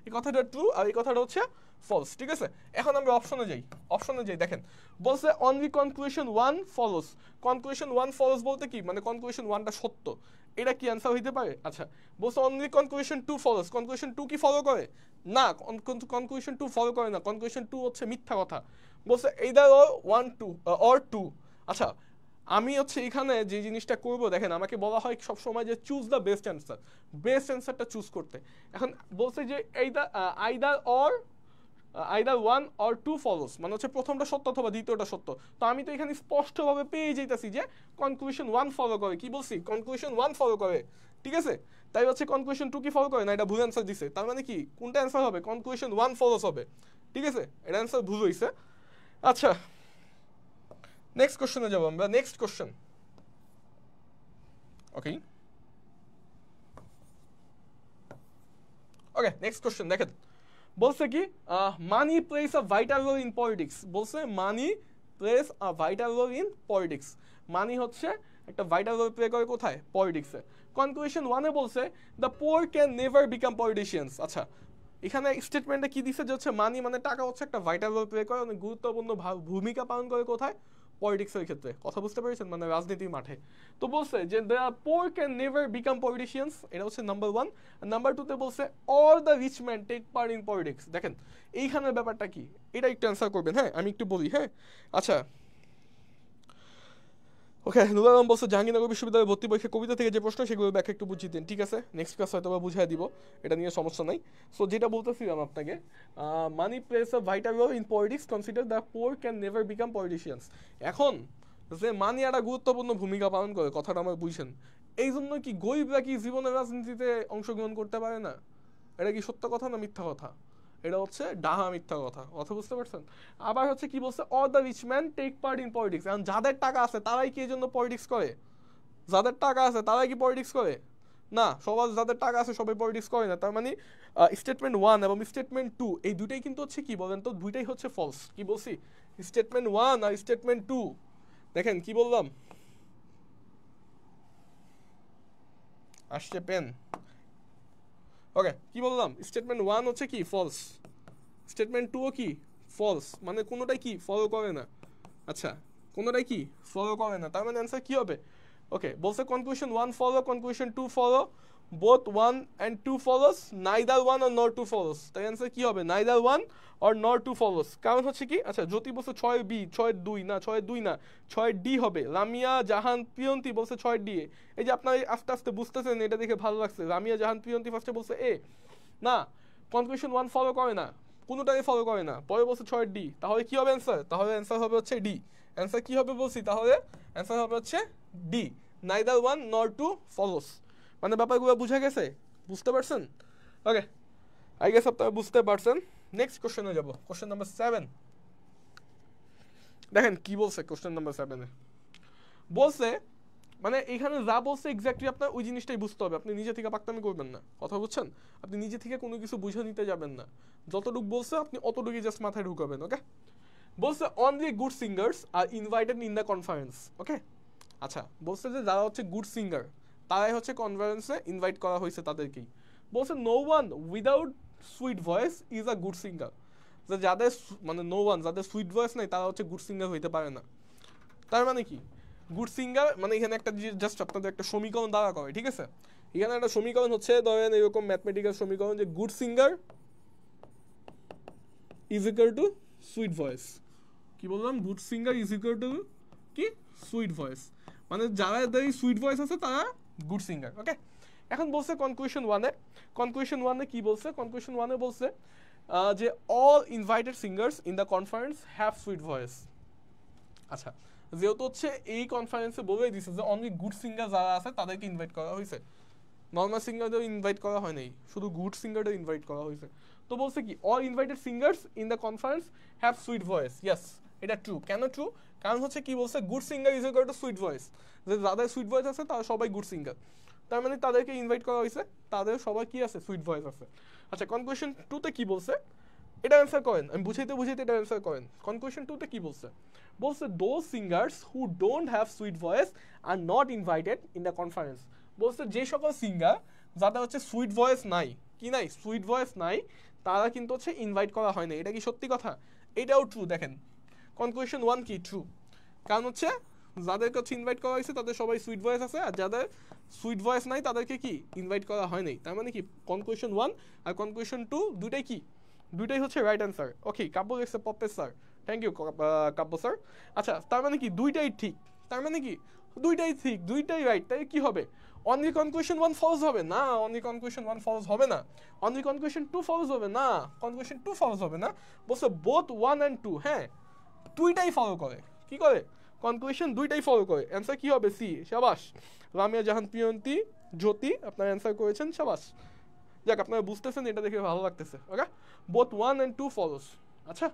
এই কথাটা ট্রু আর এই কথাটা হচ্ছে ফলস, ঠিক আছে। এখন আমরা অপশনে যাই, দেখেন বলছে only conclusion one follows. Conclusion one follows বলতে কি, মানে কনক্লুশন ওয়ানটা সত্য, এটা কি অ্যান্সার হইতে পারে? আচ্ছা, বলছে only conclusion two follows. Conclusion two কি ফলো করে? না, কনক্লুশন টু ফলো করে না, কনক্লুশন টু হচ্ছে মিথ্যা কথা। বলছে either or one two or two. আচ্ছা, আমি হচ্ছে এখানে যে জিনিসটা করব, দেখেন আমাকে বলা হয় সব সময় যে choose the best answer, best অ্যান্সারটা চুজ করতে। এখন বলছে যে either one or two follows, মানে হচ্ছে প্রথমটা সত্য অথবা দ্বিতীয়টা সত্য। তো আমি তো এখানে স্পষ্টভাবে পেয়ে যেতেছি যে কনক্লুশন ওয়ান ফলো করে। কি বলছি? কনক্লুশন ওয়ান ফলো করে, ঠিক আছে। তাই হচ্ছে কনক্লুশন টু কি ফলো করে না, এটা ভুল অ্যান্সার দিছে। তার মানে কি কোনটা অ্যান্সার হবে? কনক্লুশন ওয়ান ফলোস হবে, ঠিক আছে। এটা অ্যান্সার ভুল হইছে। আচ্ছা, নেক্সট কোশ্চেনে যাবো আমরা। Next question, okay okay, next question দেখেন বলছে কি money plays a vital role in politics. বলছে money plays a vital role in politics. Money হচ্ছে একটা ভাইটাল রোল প্লে করে কোথায়? পলিটিক্সে। কনক্লুশন ওয়ানে বলছে the poor can never become politicians. আচ্ছা, এখানে স্টেটমেন্টে কি দিছে যে হচ্ছে মানি মানে টাকা হচ্ছে একটা ভাইটাল রোল প্লে করে, অনেক গুরুত্বপূর্ণ ভূমিকা পালন করে কোথায়? পলিটিক্সের ক্ষেত্রে। কথা বুঝতে পেরেছেন, মানে রাজনীতির মাঠে। তো বলছে যে the poor can never become politicians, এটা হচ্ছে নাম্বার ওয়ান। নাম্বার টুতে বলছে all the rich man take part in politics. দেখেন এইখানের ব্যাপারটা কি, এটা একটু অ্যান্সার করবেন, হ্যাঁ, আমি একটু বলি, হ্যাঁ। আচ্ছা, ওকে, নুরুল আলম বলছে জাহাঙ্গীরনগর বিশ্ববিদ্যালয়ের ভর্তি পরীক্ষা কবিতা থেকে যে প্রশ্ন সেগুলো ব্যাখ্যা একটু বুঝিয়ে দিন। ঠিক আছে, নেক্সট ক্লাস হয়তো বা বুঝিয়ে দিব, এটা নিয়ে সমস্যা নাই। সো যেটা বলতেছিলাম আপনাকে, money plays a vital role in politics, consider the poor can never become politicians. এখন যে মানি একটা গুরুত্বপূর্ণ ভূমিকা পালন করে, কথাটা আমার বুঝছেন। এই জন্য কি গরিবরা কি জীবনের রাজনীতিতে অংশগ্রহণ করতে পারে না? এটা কি সত্য কথা না মিথ্যা কথা? এটা হচ্ছে ডাহা মিথ্যা কথা, কথা বুঝতে পারছেন। আবার হচ্ছে কি বলছে, all the rich man take part in politics. এখন যাদের টাকা আছে তারাই কি এই জন্য পলিটিক্স করে? যাদের টাকা আছে তারাই কি পলিটিক্স করে? না, সবার যাদের টাকা আছে সবাই পলিটিক্স করে না। তার মানে স্টেটমেন্ট ওয়ান এবং স্টেটমেন্ট টু এই দুইটাই কিন্তু হচ্ছে কি বলেন তো, দুইটাই হচ্ছে ফলস। কি বলছি? স্টেটমেন্ট ওয়ান আর স্টেটমেন্ট টু, দেখেন কি বললাম, আসছে পেন, ওকে, কি বললাম, স্টেটমেন্ট ওয়ান হচ্ছে কি ফলস, স্টেটমেন্ট টুও কি ফলস, মানে কোনোটাই কি ফলো করে না। আচ্ছা, কোনোটাই কি ফলো করে না, তার মানে অ্যান্সার কি হবে? ওকে, বলছে conclusion one follow, conclusion two follow, both one and two follows, neither one or not two follows. তাই অ্যান্সার কি হবে? Neither one or not two follows. কারণ হচ্ছে কি, আচ্ছা জ্যোতি বলছে 6B, 6-2 না, 6-2 না, 6D হবে। লামিয়া জাহান প্রিয়ন্তী বলছে 6D। এই যে আপনার আস্তে আস্তে বুঝতেছেন, এটা দেখে ভালো লাগছে। লামিয়া জাহান প্রিয়ন্তী ফার্স্টে বলছে এ, না, কনক্লুশন ওয়ান ফলো করে না, কোনোটাই ফলো করে না, পরে বলছে 6D। তাহলে কি হবে অ্যান্সার? তাহলে অ্যান্সার হবে হচ্ছে ডি। অ্যান্সার কি হবে বলছি? তাহলে অ্যান্সার হবে হচ্ছে ডি, নাইদার ওয়ান নর টু ফলোস। মানে ব্যাপারগুলো বুঝে গেছে, বুঝতে পারছেন? ওকে, আই গেস আপনারা বুঝতে পারছেন। নেক্সট কোশ্চেনে যাব, কোশ্চেন নাম্বার 7। দেখেন কি বলছে কোশ্চেন নাম্বার 7-এ। বলছে মানে এখানে যা বলছে এক্স্যাক্টলি আপনার ওই জিনিসটাই বুঝতে হবে, আপনি নিজে থেকে পাকতামি করবেন না, কথা বুঝছেন? আপনি নিজে থেকে কোনো কিছু বুঝে নিতে যাবেন না, যতটুকু বলছে আপনি অতটুকুই জাস্ট মাথায় ঢুকাবেন। ওকে, বলছে only good singers are invited in the conference. Okay, আচ্ছা, বলছে যে যারা হচ্ছে গুড সিঙ্গার তারাই হচ্ছে কনফারেন্সে ইনভাইট করা হয়েছে তাদেরকেই। বলছে no one without sweet voice is a good singer. যে যাদের মানে নো ওয়ান, যাদের সুইট ভয়েস নাই তারা হচ্ছে গুড সিঙ্গার হইতে পারে না। তার মানে কি গুড সিঙ্গার মানে এখানে একটা জাস্ট আপনাদের একটা সমীকরণ দ্বারা করে, ঠিক আছে। এখানে একটা সমীকরণ হচ্ছে ধরেন এরকম ম্যাথমেটিক্যাল সমীকরণ যে good singer is equal to sweet voice. কি বললাম? Good singer is equal to কি? Sweet voice. মানে যারা সুইট ভয়েস আছে তারা গুড সিঙ্গার। ওকে, এখন বলছে কনক্লুশন ওয়ানে কি বলছে? কনক্লুশন ওয়ানে বলছে যে all invited singers in the conference have sweet voice. আচ্ছা, যেহেতু হচ্ছে এই কনফারেন্সে বলেই দিছে যে অনলি গুড সিঙ্গার যারা আছে তাদেরকে ইনভাইট করা হয়েছে, নর্মাল সিঙ্গারদের ইনভাইট করা হয় নাই, শুধু গুড সিঙ্গারদের ইনভাইট করা হয়েছে। তো বলছে কি all invited singers in the conference have sweet voice. Yes, এটা ট্রু। কেন ট্রু? কারণ হচ্ছে কি বলছে, good singer is equal to sweet voice. যে যাদের সুইট ভয়েস আছে তারা সবাই গুড সিঙ্গার, তার মানে তাদেরকে ইনভাইট করা হয়েছে, তাদের সবাই কি আছে? সুইট ভয়েস আছে। আচ্ছা, কনক্লুশন টুতে কি বলছে এটা অ্যান্সার করেন, আমি বুঝাইতে এটা অ্যান্সার করেন। কনক্লুশন টুতে কি বলছে? বলছে those singers who don't have sweet voice are not invited in the conference. বলছে যে সকল সিঙ্গার যাদের হচ্ছে সুইট ভয়েস নাই, কি নাই, সুইট ভয়েস নাই, তারা কিন্তু হচ্ছে ইনভাইট করা হয় না। এটা কি সত্যি কথা? এটাও ট্রু। দেখেন কনক্লুশন 1 কি ট্রু, কারণ হচ্ছে যাদেরকে হচ্ছে ইনভাইট করা হয়েছে তাদের সবাই সুইট ভয়েস আছে, আর যাদের সুইট ভয়েস নাই তাদেরকে কি ইনভাইট করা হয় নাই। তার মানে কি কনক্লুশন 1 আর কনক্লুশন 2 দুইটাই কি, দুইটাই হচ্ছে রাইট অ্যান্সার। ওকে, কাব্য লিখছে Popesh sir, thank you Kabya sir. আচ্ছা তার মানে কি দুইটাই ঠিক, তার মানে কি দুইটাই ঠিক, দুইটাই রাইট, তাই কি হবে? অনলি কনক্লুশন 1 ফলস হবে না, অনলি কনক্লুশন 1 ফলস হবে না, অনলি কনক্লুশন 2 ফলস হবে না, কনক্লুশন 2 ফলস হবে না। বলছে বোথ 1 and 2, হ্যাঁ দুইটাই ফলো করে। কি করে? কনক্লুশন দুইটাই ফলো করে। অ্যান্সার কি হবে? সি। শাবাশ রামিয়া জাহান প্রিয়ন্তী জ্যোতি, আপনার অ্যান্সার করেছেন, শাবাশ। যাক আপনারা বুঝতেছেন, এটা দেখে ভালো লাগতেছে। ওকে, বোথ 1 and 2 ফলোস। আচ্ছা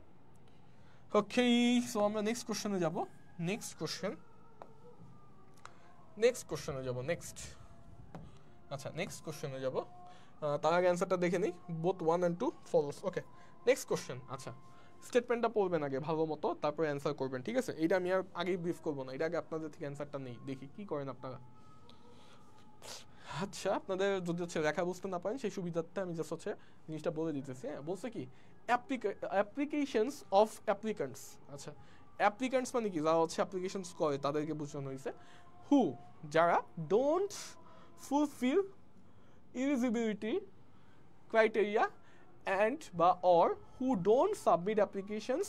ওকে, সো আমরা নেক্সট কোশ্চেনে যাব। নেক্সট কোশ্চেনে যাব। আচ্ছা নেক্সট কোশ্চেনে যাব, তার আগে অ্যান্সারটা দেখে নিই। Both 1 and 2 follows. Okay next question. আচ্ছা স্টেটমেন্টটা পড়বেন আগে ভালো মতো, তারপরে অ্যান্সার করবেন, ঠিক আছে? এটা আমি আর আগেই ব্রিফ করবো না, এটা আগে আপনাদের থেকে অ্যান্সারটা নেই, দেখি কি করেন আপনারা। আচ্ছা আপনাদের যদি হচ্ছে লেখা বুঝতে না পারেন সেই সুবিধার্থে আমি জাস্ট হচ্ছে জিনিসটা বলে দিতেছি। হ্যাঁ বলছে কি অ্যাপ্লিকেশনস অফ অ্যাপ্লিকেন্টস। আচ্ছা অ্যাপ্লিকেন্টস মানে কি, যারা হচ্ছে অ্যাপ্লিকেশনস করে তাদেরকে বোঝানো হয়েছে। হু, যারা don't fulfil eligibility criteria and or who don't submit applications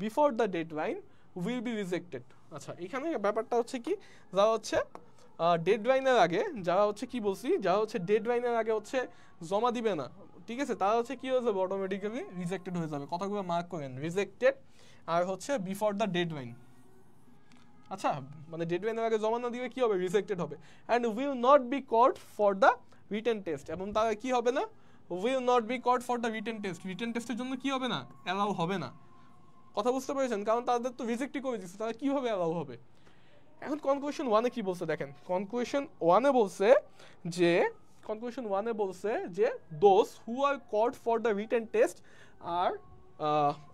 before the deadline will be rejected. আচ্ছা এখানে ব্যাপারটা হচ্ছে কি, যারা হচ্ছে ডেডলাইনের আগে, যারা হচ্ছে কি বলছি, যারা হচ্ছে ডেডলাইনের আগে হচ্ছে জমা দিবে না, ঠিক আছে, তারা হচ্ছে কি হয়ে যাবে, অটোমেটিক্যালি রিজেক্টেড হয়ে যাবে। কথাগুলো মার্ক করেন, রিজেক্টেড আর হচ্ছে বিফোর দ্য ডেডলাইন। আচ্ছা মানে ডেডলাইনের আগে জমা না দিলে কি হবে, রিজেক্টেড হবে। And will not be called for the written test, এবং তারা কি হবে না, will not be called for the written test, written টেস্টের জন্য কি হবে না, অ্যালাউ হবে না। কথা বুঝতে পেরেছেন? কারণ তাদের তো রিজেক্টই করে দিচ্ছে, তারা কিভাবে অ্যালাউ হবে? এখন কনক্লুশন 1 কি বলছে দেখেন, কনক্লুশন 1 বলছে যে those who are called for the written test আর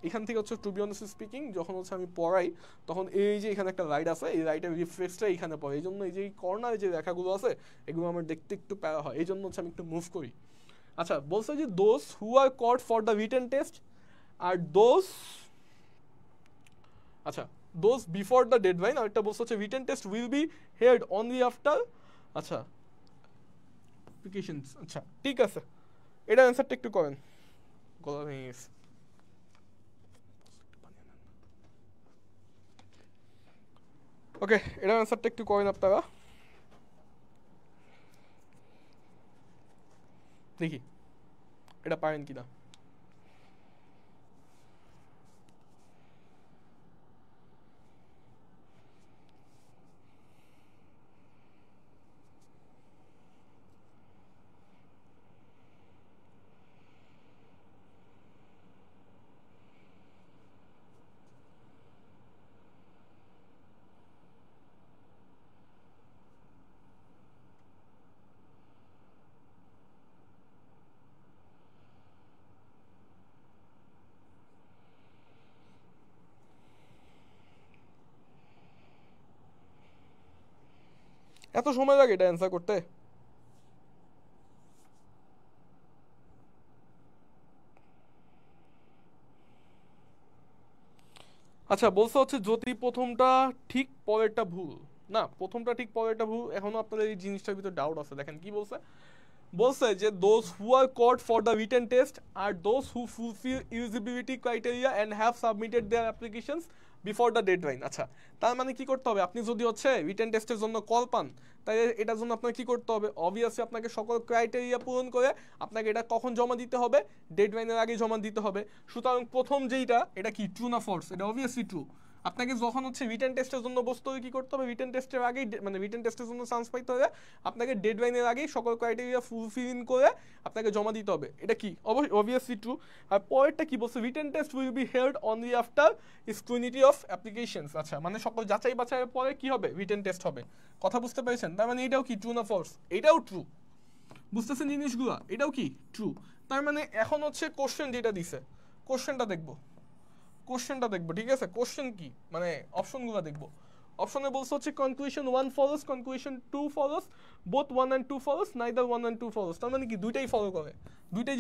এখান থেকে হচ্ছে টু বি অনেস্ট স্পিকিং, যখন হচ্ছে আমি পড়াই তখন এই যে এখানে একটা রাইট আছে, এই রাইটের রিফ্রেশটা এখানে পড়ে, এই জন্য এই যে কর্নারে যে লেখাগুলো আছে এগুলো আমার দেখতে একটু প্যারা হয়, এই জন্য হচ্ছে আমি একটু মুভ করি। আচ্ছা বলছে যে those who are called for the written test are those before the deadline, আর একটা বলছে হচ্ছে written test will be held only after. আচ্ছা অ্যাপ্লিকেশনস। আচ্ছা ঠিক আছে, এটা অ্যান্সারটা একটু করেন। গলা ভেঙে গেছে। ওকে এটা অ্যান্সারটা একটু করেন আপনারা, দেখি এটা পারেন কিনা। এত সময় লাগে এটা অ্যান্সার করতে? আচ্ছা বলছে হচ্ছে যদি প্রথমটা ঠিক পরেরটা ভুল, না প্রথমটা ঠিক পরেরটা ভুল, এখনো আপনাদের এই জিনিসটার ভিতরে ডাউট আছে। দেখেন কি বলছে, বলছে যে those who are called for the written test are those who fulfil eligibility criteria and have submitted their applications before the deadline. আচ্ছা তার মানে কি করতে হবে, আপনি যদি হচ্ছে রিটেন টেস্টের জন্য কল পান, তাই এটার জন্য আপনাকে কি করতে হবে, অবভিয়াসলি আপনাকে সকল ক্রাইটেরিয়া পূরণ করে আপনাকে এটা কখন জমা দিতে হবে, ডেডলাইনের আগে জমা দিতে হবে। সুতরাং প্রথম যেইটা, এটা কি ট্রু না ফলস? এটা অবভিয়াসলি ট্রু। আপনাকে যখন হচ্ছে রিটেন টেস্টের জন্য বসতে হবে, কি করতে হবে, রিটেন টেস্টের আগেই, মানে রিটেন টেস্টের জন্য চান্স পাইতে হবে আপনাকে ডেডলাইনের আগেই সকল ক্রাইটেরিয়া ফুলফিল করে আপনাকে জমা দিতে হবে। এটা কি অবভিয়াসলি ট্রু। আর পরেরটা কি বলছে, written test will be held only after scrutiny of applications. আচ্ছা মানে সকল যাচাই বাছাইয়ের পরে কি হবে, রিটেন টেস্ট হবে। কথা বুঝতে পেরেছেন? তার মানে এটাও কি ট্রু না ফলস? এটাও ট্রু। বুঝতেছেন জিনিসগুলো? এটাও কি ট্রু। তার মানে এখন হচ্ছে কোশ্চেন যেটা দিছে, কোশ্চেনটা দেখবো, ঠিক আছে? কোশ্চেন কি মানে অপশনগুলো দেখবো। অপশনে বলছে হচ্ছে conclusion 1 follows, conclusion 2 follows, both 1 and 2 follows, neither 1 and 2 follows. তার মানে কি দুইটাই ফলো করে, দুইটাই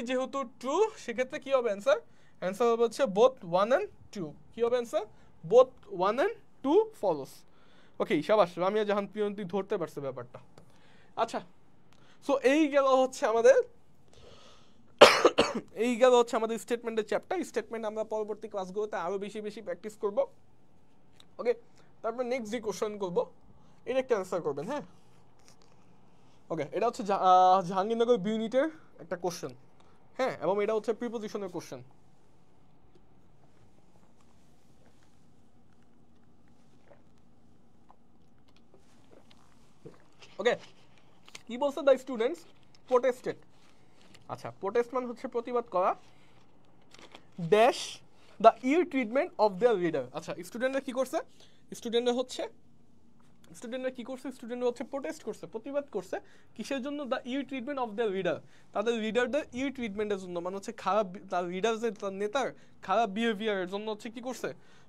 যেহেতু ট্রু সেক্ষেত্রে কি হবে অ্যান্সার? অ্যান্সার হবে হচ্ছে বোথ 1 and 2। কি হবে answer? Both 1 and 2 follows. Okay, শাবাশ, রামিয়া জাহান প্রিয়ন্তী ধরতে পারছে ব্যাপারটা। আচ্ছা, সো এই গেল হচ্ছে আমাদের স্টেটমেন্টের চ্যাপ্টার। স্টেটমেন্ট আমরা পরবর্তী ক্লাসগুলোতে আরো বেশি বেশি প্র্যাকটিস করব। ওকে, তারপর নেক্সট যে কোশ্চেন করবো এটা একটা অ্যান্সার করবেন, হ্যাঁ। ওকে, এটা হচ্ছে জাহাঙ্গীরনগর বি ইউনিটের একটা কোশ্চেন, হ্যাঁ, এবং এটা হচ্ছে প্রিপোজিশনের কোশ্চেন। ওকে, কি বলছে? The students protested. আচ্ছা, প্রোটেস্ট মানে হচ্ছে প্রতিবাদ করা, dash the ill treatment of their reader. আচ্ছা, স্টুডেন্টরা কি করছে? স্টুডেন্টরা হচ্ছে প্রোটেস্ট করছে, প্রতিবাদ করছে কিসের জন্য? The ill treatment of their reader, তাদের রিডারদের ইল ট্রিটমেন্টের জন্য, মানে হচ্ছে খারাপ, তার রিডার যে তার নেতার খারাপ বিহেভিয়ারের জন্য হচ্ছে কি করছে?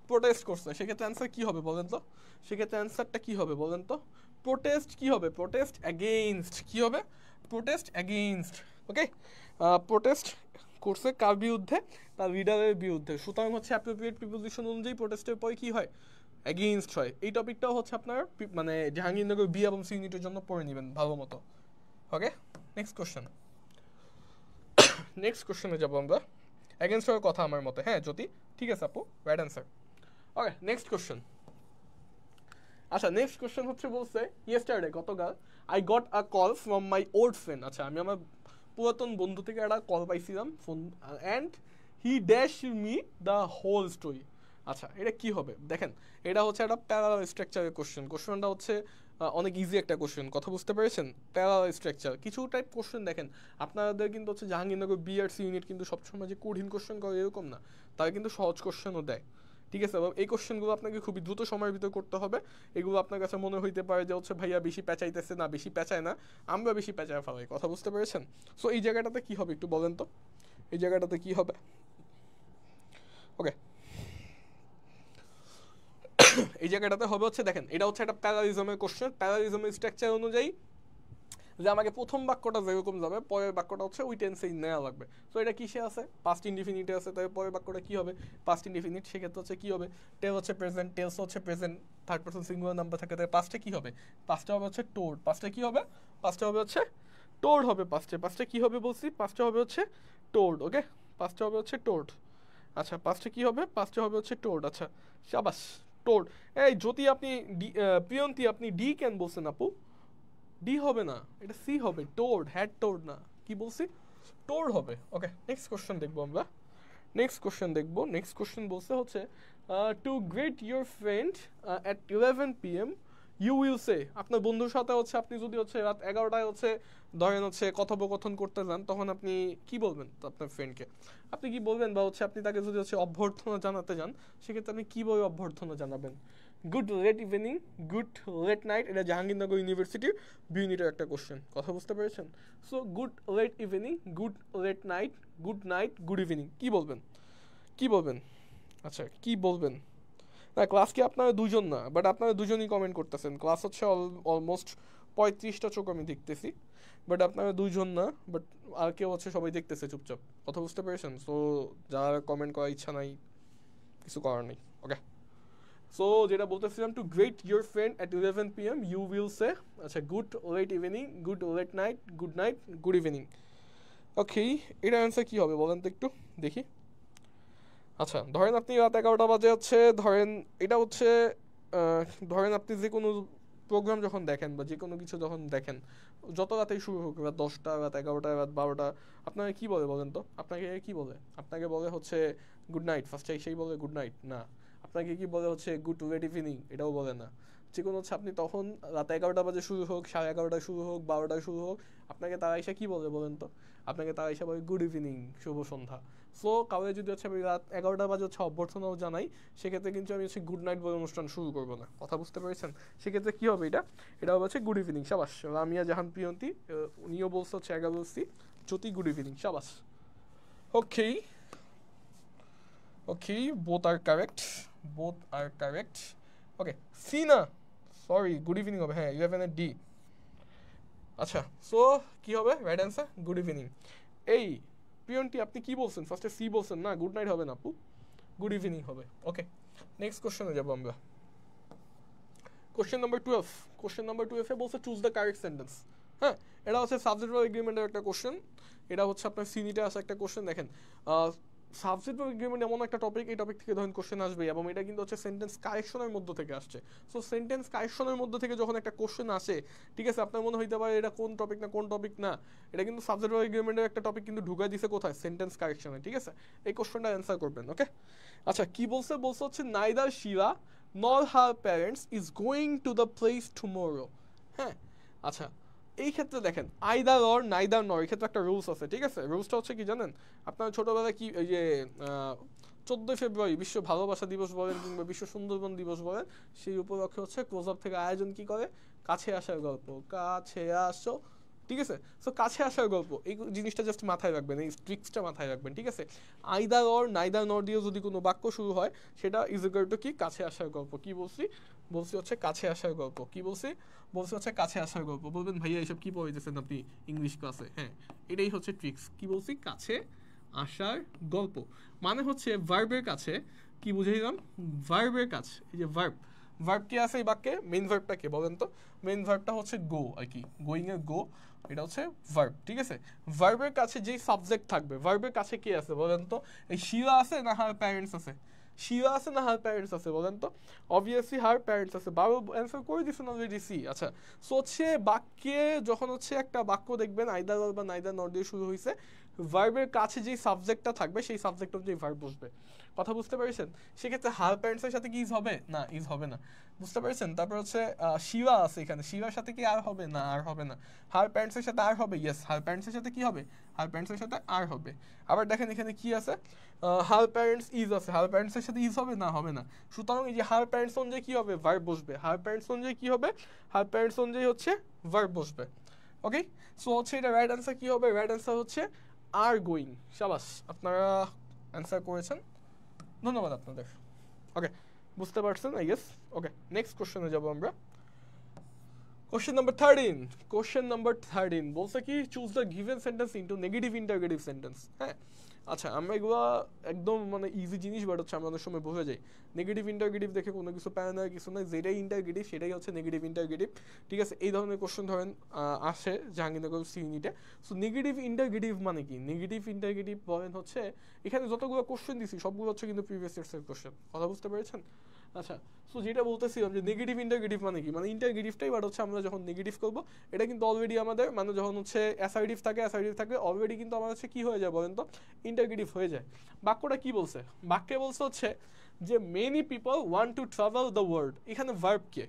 প্রোটেস্ট করছে। সেক্ষেত্রে অ্যান্সার কি হবে বলেন তো? সেক্ষেত্রে অ্যান্সারটা কি হবে বলেন তো? প্রোটেস্ট কি হবে? Protest against. কি হবে? Protest against. ওকে, প্রোটেস্ট করছে কার বিরুদ্ধে? তার রিডারের বিরুদ্ধে। সুতরাং হচ্ছে অ্যাপ্রোপ্রিয়েট প্রিপোজিশন অনুযায়ী প্রোটেস্টের পরে কি হয়? অ্যাগেইনস্ট হয়। এই টপিকটাও হচ্ছে আপনার মানে জাহাঙ্গীরনগর বি এবং সি ইউনিটের জন্য পড়ে নেবেন ভালো মতো। ওকে, নেক্সট কোশ্চেনে যাবো আমরা। অ্যাগেইনস্ট হওয়ার কথা আমার মতে, হ্যাঁ জ্যোতি, ঠিক আছে আপু, right answer. Okay, next question. আচ্ছা, নেক্সট কোশ্চেন হচ্ছে বলছে ইয়েস্টারডে, গতকাল, I got a call from my old friend. আচ্ছা, আমি আমার পুরাতন বন্ধু থেকে একটা কল পাইছিলাম phone, and he dash me the whole story. আচ্ছা, এটা কি হবে দেখেন, এটা হচ্ছে একটা প্যারালাল স্ট্রাকচারের কোশ্চেন। কোশ্চেনটা হচ্ছে অনেক ইজি একটা কোশ্চেন, কথা বুঝতে পেরেছেন? প্যারালাল স্ট্রাকচার কিছু টাইপ কোশ্চেন দেখেন, আপনাদের কিন্তু হচ্ছে জাহাঙ্গীরনগর বি আর সি ইউনিট কিন্তু সবসময় যে কঠিন কোশ্চেন করে এরকম না, তারা কিন্তু সহজ কোশ্চেনও দেয়, ঠিক আছে? এবং এই কোশ্চেনগুলো আপনাকে খুবই দ্রুত সময়ের ভিতর করতে হবে। এগুলো আপনার কাছে মনে হইতে পারে যে হচ্ছে ভাইয়া বেশি প্যাচাইতেছে, না বেশি প্যাচায় না, আমরা বেশি প্যাচায় ফেলাই, কথা বুঝতে পেরেছেন? সো এই জায়গাটাতে কি হবে একটু বলেন তো, এই জায়গাটাতে কি হবে? ওকে, এই জায়গাটাতে হবে হচ্ছে দেখেন, এটা হচ্ছে একটা প্যারালিজমের কোশ্চেন। প্যারালিজমের স্ট্রাকচার অনুযায়ী যে আমাকে প্রথম বাক্যটা যেরকম যাবে পরের বাক্যটা হচ্ছে ওই টেন্সেই নেওয়া লাগবে। তো এটা কিসে আছে? পাস্ট ইনডিফিনিটে আছে, তাই পরের বাক্যটা কি হবে? Past indefinite. সেক্ষেত্রে হচ্ছে কি হবে? টেল হচ্ছে প্রেজেন্ট, টেলস হচ্ছে present, third person singular number থাকে, তাই পাস্টে কি হবে? পাস্টে হবে হচ্ছে টোড। পাস্টে কি হবে? পাস্টে হবে হচ্ছে টোড হবে। পাস্টে কি হবে বলছি? পাস্টে হবে হচ্ছে টোড। ওকে, পাস্টে হবে হচ্ছে টোড। আচ্ছা, পাস্টে কি হবে? পাস্টে হবে হচ্ছে টোড। আচ্ছা, শাবাশ, টোড। এই যদি আপনি প্রিয়ন্তী আপনি ডি কেন বলছেন আপু? ডি হবে না, এটা সি হবে, টোড, হ্যাড টোড না, কি বলছি? টোড হবে। ওকে, নেক্সট কোশ্চেন দেখবো আমরা। নেক্সট কোশ্চেন বলছে হচ্ছে to greet your friend at 11 PM you will say. আপনার বন্ধুর সাথে হচ্ছে আপনি যদি হচ্ছে রাত 11টায় হচ্ছে ধরেন হচ্ছে কথোপকথন করতে যান, তখন আপনি কি বলবেন আপনার ফ্রেন্ডকে? আপনি কি বলবেন? বা হচ্ছে আপনি তাকে যদি হচ্ছে অভ্যর্থনা জানাতে যান, সেক্ষেত্রে আপনি কীভাবে অভ্যর্থনা জানাবেন? Good late evening, good late night. এটা জাহাঙ্গীরনগর ইউনিভার্সিটির বি ইউনিটের একটা কোশ্চেন, কথা বুঝতে পেরেছেন? So good late evening, good late night, good night, good evening, কি বলবেন? কি বলবেন? আচ্ছা, কি বলবেন? না, ক্লাস কি আপনারা দুজন না, বাট আপনারা দুজনই কমেন্ট করতেছেন। ক্লাস হচ্ছে অলমোস্ট 35টা চোখ আমি দেখতেছি, বাট আপনারা দুইজন না, বাট আর কেউ হচ্ছে সবাই দেখতেছে চুপচাপ, কথা বুঝতে পেরেছেন? সো যার কমেন্ট করার ইচ্ছা নাই, কিছু করার নেই। ওকে, সো যেটা বলতেছিলাম, to greet your friend at 11 PM you will say, আচ্ছা, good late evening, good late night, good evening. Okay, এটার অ্যান্সার কী হবে বলেন তো একটু দেখি। আচ্ছা, ধরেন আপনি রাত 11টা বাজে হচ্ছে, ধরেন এটা হচ্ছে ধরেন আপনি যে কোনো প্রোগ্রাম যখন দেখেন বা যে কোনো কিছু যখন দেখেন, যত রাতেই শুরু হোক, রাত 10টা, রাত 11টা, রাত 12টা, আপনাকে কী বলে বলেন তো? আপনাকে কি বলে? আপনাকে বলে হচ্ছে গুড নাইট, ফার্স্টে সেই বলে গুড নাইট না। আপনাকে কি বলে হচ্ছে গুড লেট ইভিনিং, এটাও বলে না। যে কোনো হচ্ছে আপনি তখন রাত 11টা বাজে শুরু হোক, 11:30টায় শুরু হোক, 12টায় শুরু হোক, আপনাকে তারা এসে কী বলে বলেন তো? আপনাকে তারা এসে বলে গুড ইভিনিং, শুভ সন্ধ্যা। সো কাউকে যদি হচ্ছে আমি রাত 11টা বাজে হচ্ছে অভ্যর্থনাও জানাই, সেক্ষেত্রে কিন্তু আমি হচ্ছে গুড নাইট বলে অনুষ্ঠান শুরু করবো না, কথা বুঝতে পেরেছেন? সেক্ষেত্রে কী হবে? এটা হবে হচ্ছে গুড ইভিনিং। সাবাস, রামিয়া জাহান প্রিয়ন্তী উনিও বলছে হচ্ছে 11 জ্যোতি, গুড ইভিনিং, সাবাস। ওকে, বোথ আর কারেক্ট, বোথ আর কারেক্ট। ওকে, সি না, সরি, গুড ইভিনিং হবে, হ্যাঁ 11 এর ডি। আচ্ছা, সো কি হবে রাইট অ্যান্সার? Good evening. এই প্রিয়ন্টি আপনি কি বলছেন? ফার্স্টে সি বলছেন না, গুড নাইট হবে না আপু, গুড ইভিনিং হবে। ওকে, নেক্সট কোশ্চেনে যাবো আমরা। Question number 12। কোশ্চেন নাম্বার 12 এ বলছে চুজ দ্য কারেক্ট সেন্টেন্স। হ্যাঁ, এটা হচ্ছে সাবজেক্ট ভার্ব এগ্রিমেন্টের একটা কোশ্চেন। এটা হচ্ছে আপনার সিনিটে আসা একটা কোশ্চেন। দেখেন, সাবজেক্ট ভার্ব এগ্রিমেন্ট এমন একটা টপিক, এই টপিক থেকে ধরেন কোশ্চেন আসবে, এবং এটা কিন্তু হচ্ছে সেন্টেন্স কারেকশনের মধ্য থেকে আসছে। সো সেন্টেন্স কারেকশনের মধ্য থেকে যখন একটা কোশ্চেন আসে, ঠিক আছে, আপনার মনে হইতে পারে এটা কোন টপিক না কোন টপিক না, এটা কিন্তু সাবজেক্ট ভার্ব এগ্রিমেন্টের একটা টপিক কিন্তু ঢুকাই দিছে কোথায়? সেন্টেন্স কারেকশনে, ঠিক আছে? এই কোশ্চেনটা অ্যান্সার করবেন। ওকে, আচ্ছা কি বলছে? বলছে হচ্ছে neither Shila nor her parents is going to the place tomorrow। হ্যাঁ, আচ্ছা এই ক্ষেত্রে দেখেন আইদার অর নাইদার নর, এই ক্ষেত্রে একটা রুলস আছে, ঠিক আছে? রুলসটা হচ্ছে কি জানেন? আপনার ছোটবেলায় কি এই যে 14 ফেব্রুয়ারি বিশ্ব ভালোবাসা দিবস বলেন কিংবা বিশ্ব সুন্দরবন দিবস বলেন, সেই উপলক্ষে হচ্ছে ক্লোজ আপ থেকে আয়োজন কি করে? কাছে আসার গল্প, কাছে আসো, ঠিক আছে? সো কাছে আসার গল্প, এই জিনিসটা জাস্ট মাথায় রাখবেন, এই ট্রিক্সটা মাথায় রাখবেন, ঠিক আছে? আইদার অর নাইদার নর দিয়ে যদি কোনো বাক্য শুরু হয়, সেটা ইজ ইকুয়াল টু কি? কাছে আসার গল্প। কি বলছি? বলছি হচ্ছে কাছে আসার গল্প। কি বলছি? বলছি হচ্ছে কাছে আসার গল্প। বলবেন ভাইয়া এইসব কি পড়াইতেছেন আপনি ইংলিশ ক্লাসে? হ্যাঁ, এটাই হচ্ছে ট্রিক্স। কি বলছি? কাছে আসার গল্প মানে হচ্ছে ভার্বের কাছে। কি বুঝাইলাম? ভার্বের কাছে, এই যে ভার্ব, ভার্ব কি আছে এই বাক্যে? মেইন ভার্বটা কে বলেন তো? মেইন ভার্বটা হচ্ছে গো আর কি, গোয়িং এর গো, এটা হচ্ছে ভার্ব, ঠিক আছে? ভার্বের কাছে যেই সাবজেক্ট থাকবে, ভার্বের কাছে কে আছে বলেন তো? এই শিলা আছে না হার প্যারেন্টস আছে? শিলা আছে না হার প্যারেন্টস আছে বলেন তো? অবভিয়াসলি হার প্যারেন্টস আছে। বারো অ্যান্সার করে দিচ্ছেন অলরেডি, সি। আচ্ছা, সো হচ্ছে বাক্যে যখন হচ্ছে একটা বাক্য দেখবেন আইদার বা নাইদার নট দিয়ে শুরু হয়েছে, ভার্বের কাছে যেই সাবজেক্টটা থাকবে সেই সাবজেক্ট অনুযায়ী ভার্ব বসবে। কথা বুঝতে পেরেছেন? সেক্ষেত্রে হার প্যারেন্টসের সাথে কি ইজ হবে? না, ইজ হবে না। বুঝতে পেরেছেন? তারপর হচ্ছে শিবা আছে এখানে, শিবার সাথে কি আর হবে? না, আর হবে না। হার প্যারেন্টসের সাথে আর হবে? ইয়েস, হার প্যারেন্টসের সাথে কি হবে? হার প্যারেন্টসের সাথে আর হবে। আবার দেখেন এখানে কি আছে? হার প্যারেন্টস ইজ আছে, হার প্যারেন্টসের সাথে ইজ হবে? না, হবে না। সুতরাং এই যে হার প্যারেন্টস অনুযায়ী কি হবে? ভার্ব বসবে। হার প্যারেন্টস অনুযায়ী কি হবে? হার প্যারেন্টস অনুযায়ী হচ্ছে ভার্ব বসবে। ওকে, সো হচ্ছে এটা রাইট অ্যান্সার কি হবে? রাইট অ্যান্সার হচ্ছে আর গোয়িং। শাবাশ, আপনারা অ্যান্সার করেছেন, ধন্যবাদ আপনাদের। ওকে, বুঝতে পারছেন আই গেস। ওকে, নেক্সট কোশ্চেনে যাবো আমরা। Question number 13। কোশ্চেন নাম্বার 13 বলছে কি choose the given sentence into negative interrogative sentence. হ্যাঁ, আচ্ছা আমরা এগুলো একদম মানে ইজি জিনিস, বাট হচ্ছে আমরা অনেক সময় বোঝা যায় নেগেটিভ ইন্টারগেটিভ দেখে কোনো কিছু প্যারা নয়, কিছু নয়, যেটাই ইন্টারগেটিভ সেটাই হচ্ছে নেগেটিভ ইন্টারগেটিভ, ঠিক আছে? এই ধরনের কোশ্চেন ধরেন আসে জাহাঙ্গীরনগর সি ইউনিটে। সো নেগেটিভ ইন্টারগেটিভ মানে কি? নেগেটিভ ইন্টারগেটিভ বলেন হচ্ছে এখানে যতগুলো কোশ্চেন দিছি সবগুলো হচ্ছে কিন্তু প্রিভিয়াস ইয়ার্সের কোশ্চেন। কথা বুঝতে পেরেছেন? আচ্ছা, সো যেটা বলতেছিলাম যে নেগেটিভ ইন্টারগেটিভ মানে কি? মানে ইন্টারগেটিভটাই, বাট হচ্ছে আমরা যখন নেগেটিভ করবো এটা কিন্তু অলরেডি আমাদের মানে যখন হচ্ছে অ্যাসার্টিভ থাকে, অ্যাসার্টিভ থাকে অলরেডি কিন্তু আমার হচ্ছে কি হয়ে যায় বলেন তো? ইন্টারগেটিভ হয়ে যায়। বাক্যটা কি বলছে? বাক্যে বলছে হচ্ছে যে many people want to travel the world. এখানে ভার্ব কে?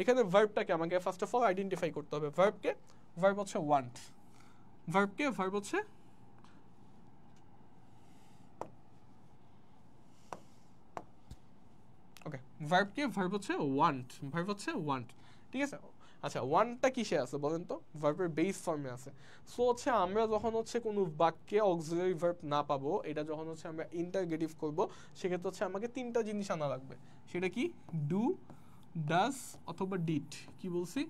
এখানে ভার্বটাকে আমাকে ফার্স্ট অফ অল আইডেন্টিফাই করতে হবে। ভার্ব কে? ভার্ব হচ্ছে ওয়ান্ট। ভার্ব কে? ভার্ব হচ্ছে ওকে, ভার্ব কে? ভার্ব হচ্ছে ওয়ান্ট। ভার্ব হচ্ছে ওয়ান্ট, ঠিক আছে? আচ্ছা, ওয়ান্টটা কিসে আছে বলেন তো? ভার্বের বেস ফর্মে আছে। সো হচ্ছে আমরা যখন হচ্ছে কোনো বাক্যে অক্সিলারি ভার্ব না পাবো, এটা যখন হচ্ছে আমরা ইন্টারগেটিভ করব, সেক্ষেত্রে হচ্ছে আমাকে তিনটা জিনিস আনা লাগবে। সেটা কি? ডু, ডাজ অথবা ডিড। কি বলছি?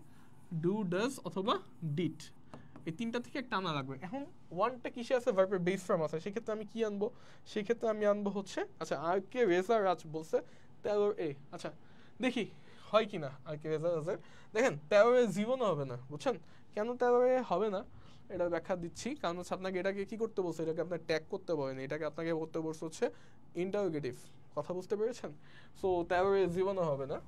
ডু, ডাজ অথবা ডিড, এই তিনটা থেকে একটা আনা লাগবে। এখন ওয়ানটা কিসে আছে? ভার্বের বেস ফর্ম আছে। সেক্ষেত্রে আমি কি আনবো? সেক্ষেত্রে আমি আনবো হচ্ছে আচ্ছা আর কে রেজার রাজ বলছে 13 এ। আচ্ছা দেখি হয় কি না আর কে রেজার রাজের। দেখেন 13 এ জীবনও হবে না, বুঝছেন? কেন 13 এ হবে না এটা ব্যাখ্যা দিচ্ছি। কারণ হচ্ছে আপনাকে এটাকে কি করতে বলছে? এটাকে আপনার ট্যাগ করতে বলেনি, এটাকে আপনাকে করতে বলছে হচ্ছে ইন্টারোগেটিভ। কথা বুঝতে পেরেছেন? সো 13 এ জীবনও হবে না।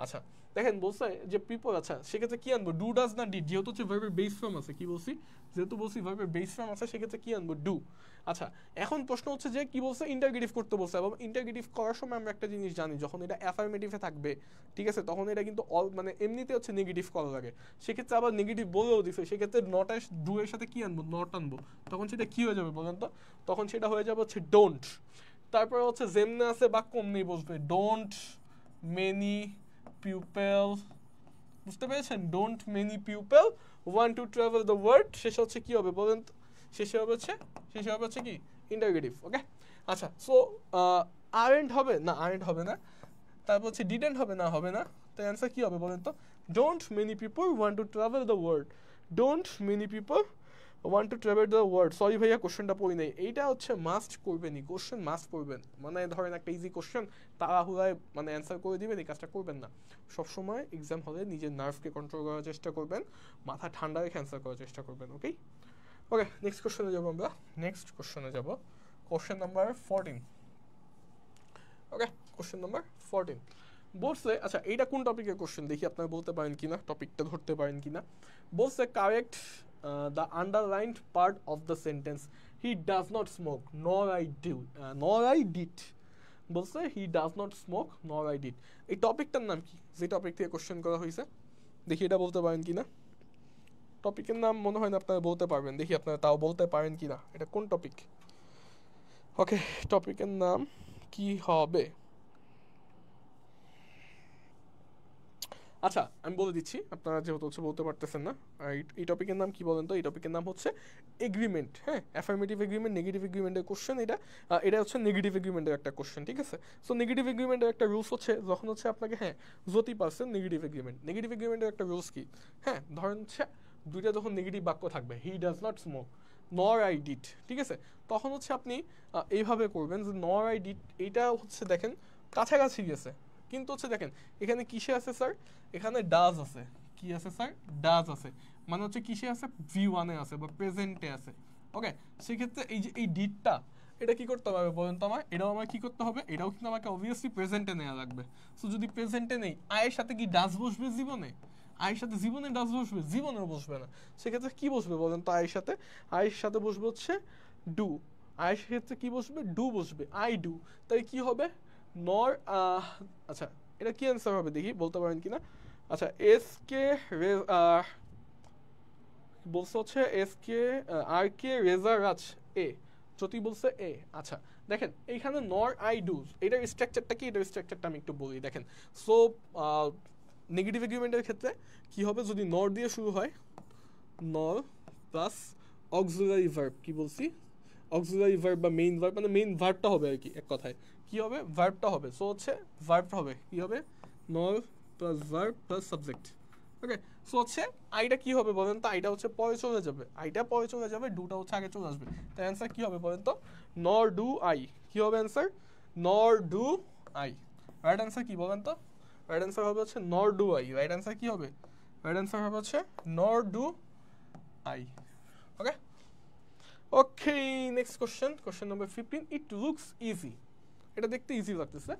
আচ্ছা দেখেন বলছে যে পিপল, আচ্ছা সেক্ষেত্রে কি আনবো? ডু, ডাজ না ডিড? যেহেতু হচ্ছে ভার্বের বেস ফর্ম আছে। কি বলছি? যেহেতু বলছি ভার্বের বেস ফর্ম আছে, সেক্ষেত্রে কি আনবো? ডু। আচ্ছা এখন প্রশ্ন হচ্ছে যে কি বলছে? ইন্টারগেটিভ করতে বলছে। এবং ইন্টারগেটিভ করার সময় আমরা একটা জিনিস জানি, যখন এটা অ্যাফার্মেটিভে থাকবে, ঠিক আছে, তখন এটা কিন্তু মানে এমনিতে হচ্ছে নেগেটিভ করা লাগে। সেক্ষেত্রে আবার নেগেটিভ বলেও দিছে, সেক্ষেত্রে নট এর ডু এর সাথে কি আনবো? নট আনবো। তখন সেটা কি হয়ে যাবে বলেন তো? তখন সেটা হয়ে যাবে হচ্ছে ডোন্ট। তারপরে হচ্ছে যেমনে আছে বা কমনি বসবে, ডোন্ট মেনি পিউপেল। বুঝতে পেরেছেন? Don't many pupil want to travel the world. শেষে হচ্ছে কি হবে বলেন তো? শেষে হবে হচ্ছে কি? ইন্টারগেটিভ। ওকে, আচ্ছা সো আরেন্ট হবে না, আরেন্ট হবে না, তারপর হচ্ছে ডিডেন্ট হবে না, হবে না, তো অ্যান্সার কি হবে বলেন তো? Don't many people want to travel the world, don't many people want to travel the world. Sorry ভাইয়া কোশ্চেনটা পড়ি নাই, এইটা হচ্ছে মাস্ট করবেনই, কোশ্চেন মাস্ট করবেন, মানে ধরেন একটা ইজি কোশ্চেন তাড়াহুড়ায় মানে অ্যান্সার করে দিবেন, এই কাজটা করবেন না। সবসময় এক্সাম হলে নিজের নার্ভকে কন্ট্রোল করার চেষ্টা করবেন, মাথা ঠান্ডা রেখে অ্যান্সার করার চেষ্টা করবেন। ওকে ওকে, নেক্সট কোশ্চেনে যাবো আমরা, নেক্সট কোশ্চেনে যাব, কোশ্চেন নাম্বার 14। ওকে, কোশ্চেন নাম্বার 14 বলছে, আচ্ছা এইটা কোন টপিকের কোশ্চেন দেখি আপনারা বলতে পারেন কিনা, টপিকটা ধরতে পারেন কিনা। বলছে correct the underlined part of the sentence, he does not smoke nor I do, nor I did. বলছে he does not smoke nor I did, এই টপিকটার নাম কি যে টপিক থেকে কোশ্চেন করা হয়েছে? দেখি এটা বলতে পারেন কিনা, টপিকের নাম মনে হয় না আপনারা বলতে পারবেন, দেখি আপনারা তাও বলতে পারেন কিনা এটা কোন টপিক। ওকে, টপিকের নাম কি হবে? আচ্ছা আমি বলে দিচ্ছি, আপনারা যেহেতু হচ্ছে বলতে পারতেছেন না, আর এই টপিকের নাম কি বলেন তো? এই টপিকের নাম হচ্ছে এগ্রিমেন্ট। হ্যাঁ, অ্যাফার্মেটিভ এগ্রিমেন্ট, নেগেটিভ এগ্রিমেন্টের কোশ্চেন এটা, এটা হচ্ছে নেগেটিভ এগ্রিমেন্টের একটা কোশ্চেন, ঠিক আছে? সো নেগেটিভ এগ্রিমেন্টের একটা রুলস হচ্ছে যখন হচ্ছে আপনাকে, হ্যাঁ যদি পারছেন নেগেটিভ এগ্রিমেন্ট, নেগেটিভ এগ্রিমেন্টের একটা রুলস কি, হ্যাঁ ধরেন হচ্ছে দুইটা যখন নেগেটিভ বাক্য থাকবে, হি does not smoke nor I did, ঠিক আছে, তখন হচ্ছে আপনি এইভাবে করবেন যে নর আই ডিড, এইটা হচ্ছে দেখেন কাছাকাছি গেছে, কিন্তু হচ্ছে দেখেন এখানে কিসে আছে স্যার, এখানে ডাজ আছে, কি আছে স্যার, ডাজ আছে, মানে হচ্ছে কিসে আছে, ভি ওয়ানে আছে বা প্রেজেন্টে আছে। ওকে, সেক্ষেত্রে এই যে এই ডিডটা, এটা কি করতে হবে বলেন তো আমার, এটাও আমার কি করতে হবে, এটাও কিন্তু আমাকে অবভিয়াসলি প্রেজেন্টে নেওয়া লাগবে। সো যদি প্রেজেন্টে নেই, আয়ের সাথে কি ডাজ বসবে জীবনে? আয়ের সাথে জীবনে ডাজ বসবে? জীবনেও বসবে না। সেক্ষেত্রে কি বসবে বলেন তো আয়ের সাথে? আয়ের সাথে বসবে হচ্ছে ডু, আয়ের ক্ষেত্রে কি বসবে, ডু বসবে, আই ডু। তাই কি হবে, নর, আচ্ছা এটা কি অ্যান্সার হবে দেখি বলতে পারেন কিনা। আচ্ছা এস কে বলছে হচ্ছে এস কে আর কে রেজা রাজ এ, যদি বলছে এ। আচ্ছা দেখেন এইখানে নর আই ডু, এটার স্ট্রাকচারটা কি, এটার স্ট্রাকচারটা আমি একটু বলি দেখেন। সো নেগেটিভ এগ্রিমেন্টের ক্ষেত্রে কি হবে, যদি নর দিয়ে শুরু হয়, নর প্লাস অক্সিলারি ভার্ব, কি বলছি, অক্সিলারি ভার্ব বা মেইন ভার্ব, মানে মেইন ভার্বটা হবে আর কি, এক কথায় কি হবে, ভার্বটা হবে। সো হচ্ছে ভার্বটা হবে কি হবে, নর প্লাস ভার্ব প্লাস সাবজেক্ট। ওকে, সো হচ্ছে আইটা কি হবে বলেন তো, আইটা হচ্ছে পরে চলে যাবে, আইটা পরে চলে যাবে, ডুটা হচ্ছে আগে চলে আসবে। তাই অ্যান্সার কি হবে বলেন তো, নর ডু আই, কি হবে অ্যান্সার, নর ডু আই। রাইট অ্যান্সার কি বলেন তো, রাইট অ্যান্সার হবে হচ্ছে nor do I, right answer কি হবে, রাইট অ্যান্সার হবে হচ্ছে nor do I. Okay okay, next question, question number 15, it looks easy, এটা দেখতে ইজি লাগতেছে,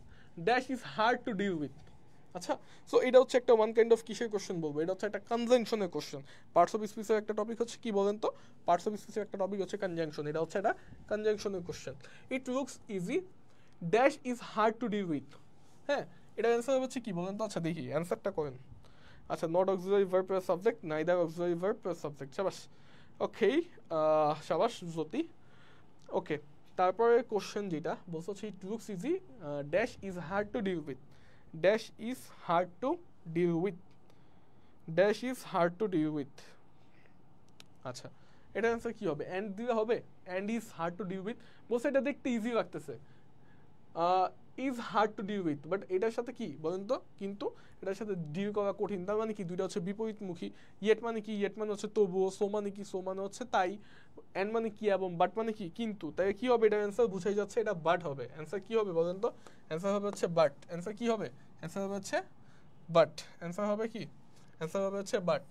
dash is hard to deal with. আচ্ছা সো এটা হচ্ছে একটা ওয়ান কাইন্ড অফ কিসের কোশ্চেন বলবো, এটা হচ্ছে একটা কনজাংশনের কোশ্চেন। পার্টস অফ স্পিচের একটা টপিক হচ্ছে কি বলেন তো, পার্টস অফ স্পিচের একটা টপিক হচ্ছে কনজাংশন, এটা হচ্ছে একটা কনজাংশনের question. It looks easy, dash is hard to deal with. হ্যাঁ, এটা অ্যান্সার হচ্ছে কি বলেন তো, আচ্ছা দেখি অ্যান্সারটা করেন। আচ্ছা not auxiliary verb plus subject, neither auxiliary verb plus subject, সাবাস। ওকে, সাবাস জ্যোতি। ওকে, তারপরে কোশ্চেন যেটা বলছে হচ্ছে it looks easy, dash is hard to deal with, dash is hard to deal with, dash is hard to deal with. আচ্ছা এটার answer কি হবে, অ্যান্ড দিলে হবে, and is hard to deal with, বলছে এটা দেখতে ইজি লাগতেছে, is hard to deal with, but এটার সাথে কি বলেন তো, কিন্তু এটার সাথে ডিল করা কঠিন, তার মানে কি দুইটা হচ্ছে বিপরীতমুখী। ইয়েট মানে কি, ইয়েট মানে হচ্ছে তবুও, সো মানে কি, সো মানে হচ্ছে তাই, অ্যান্ড মানে কি, এবং বাট মানে কি কিন্তু, তাই কি হবে, এটার অ্যান্সার বুঝাই যাচ্ছে এটা বাট হবে। অ্যান্সার কি হবে বলেন তো, অ্যান্সার হবে হচ্ছে বাট, অ্যান্সার কি হবে, অ্যান্সার হবে হচ্ছে বাট, অ্যান্সার হবে কি, অ্যান্সার হবে হচ্ছে বাট।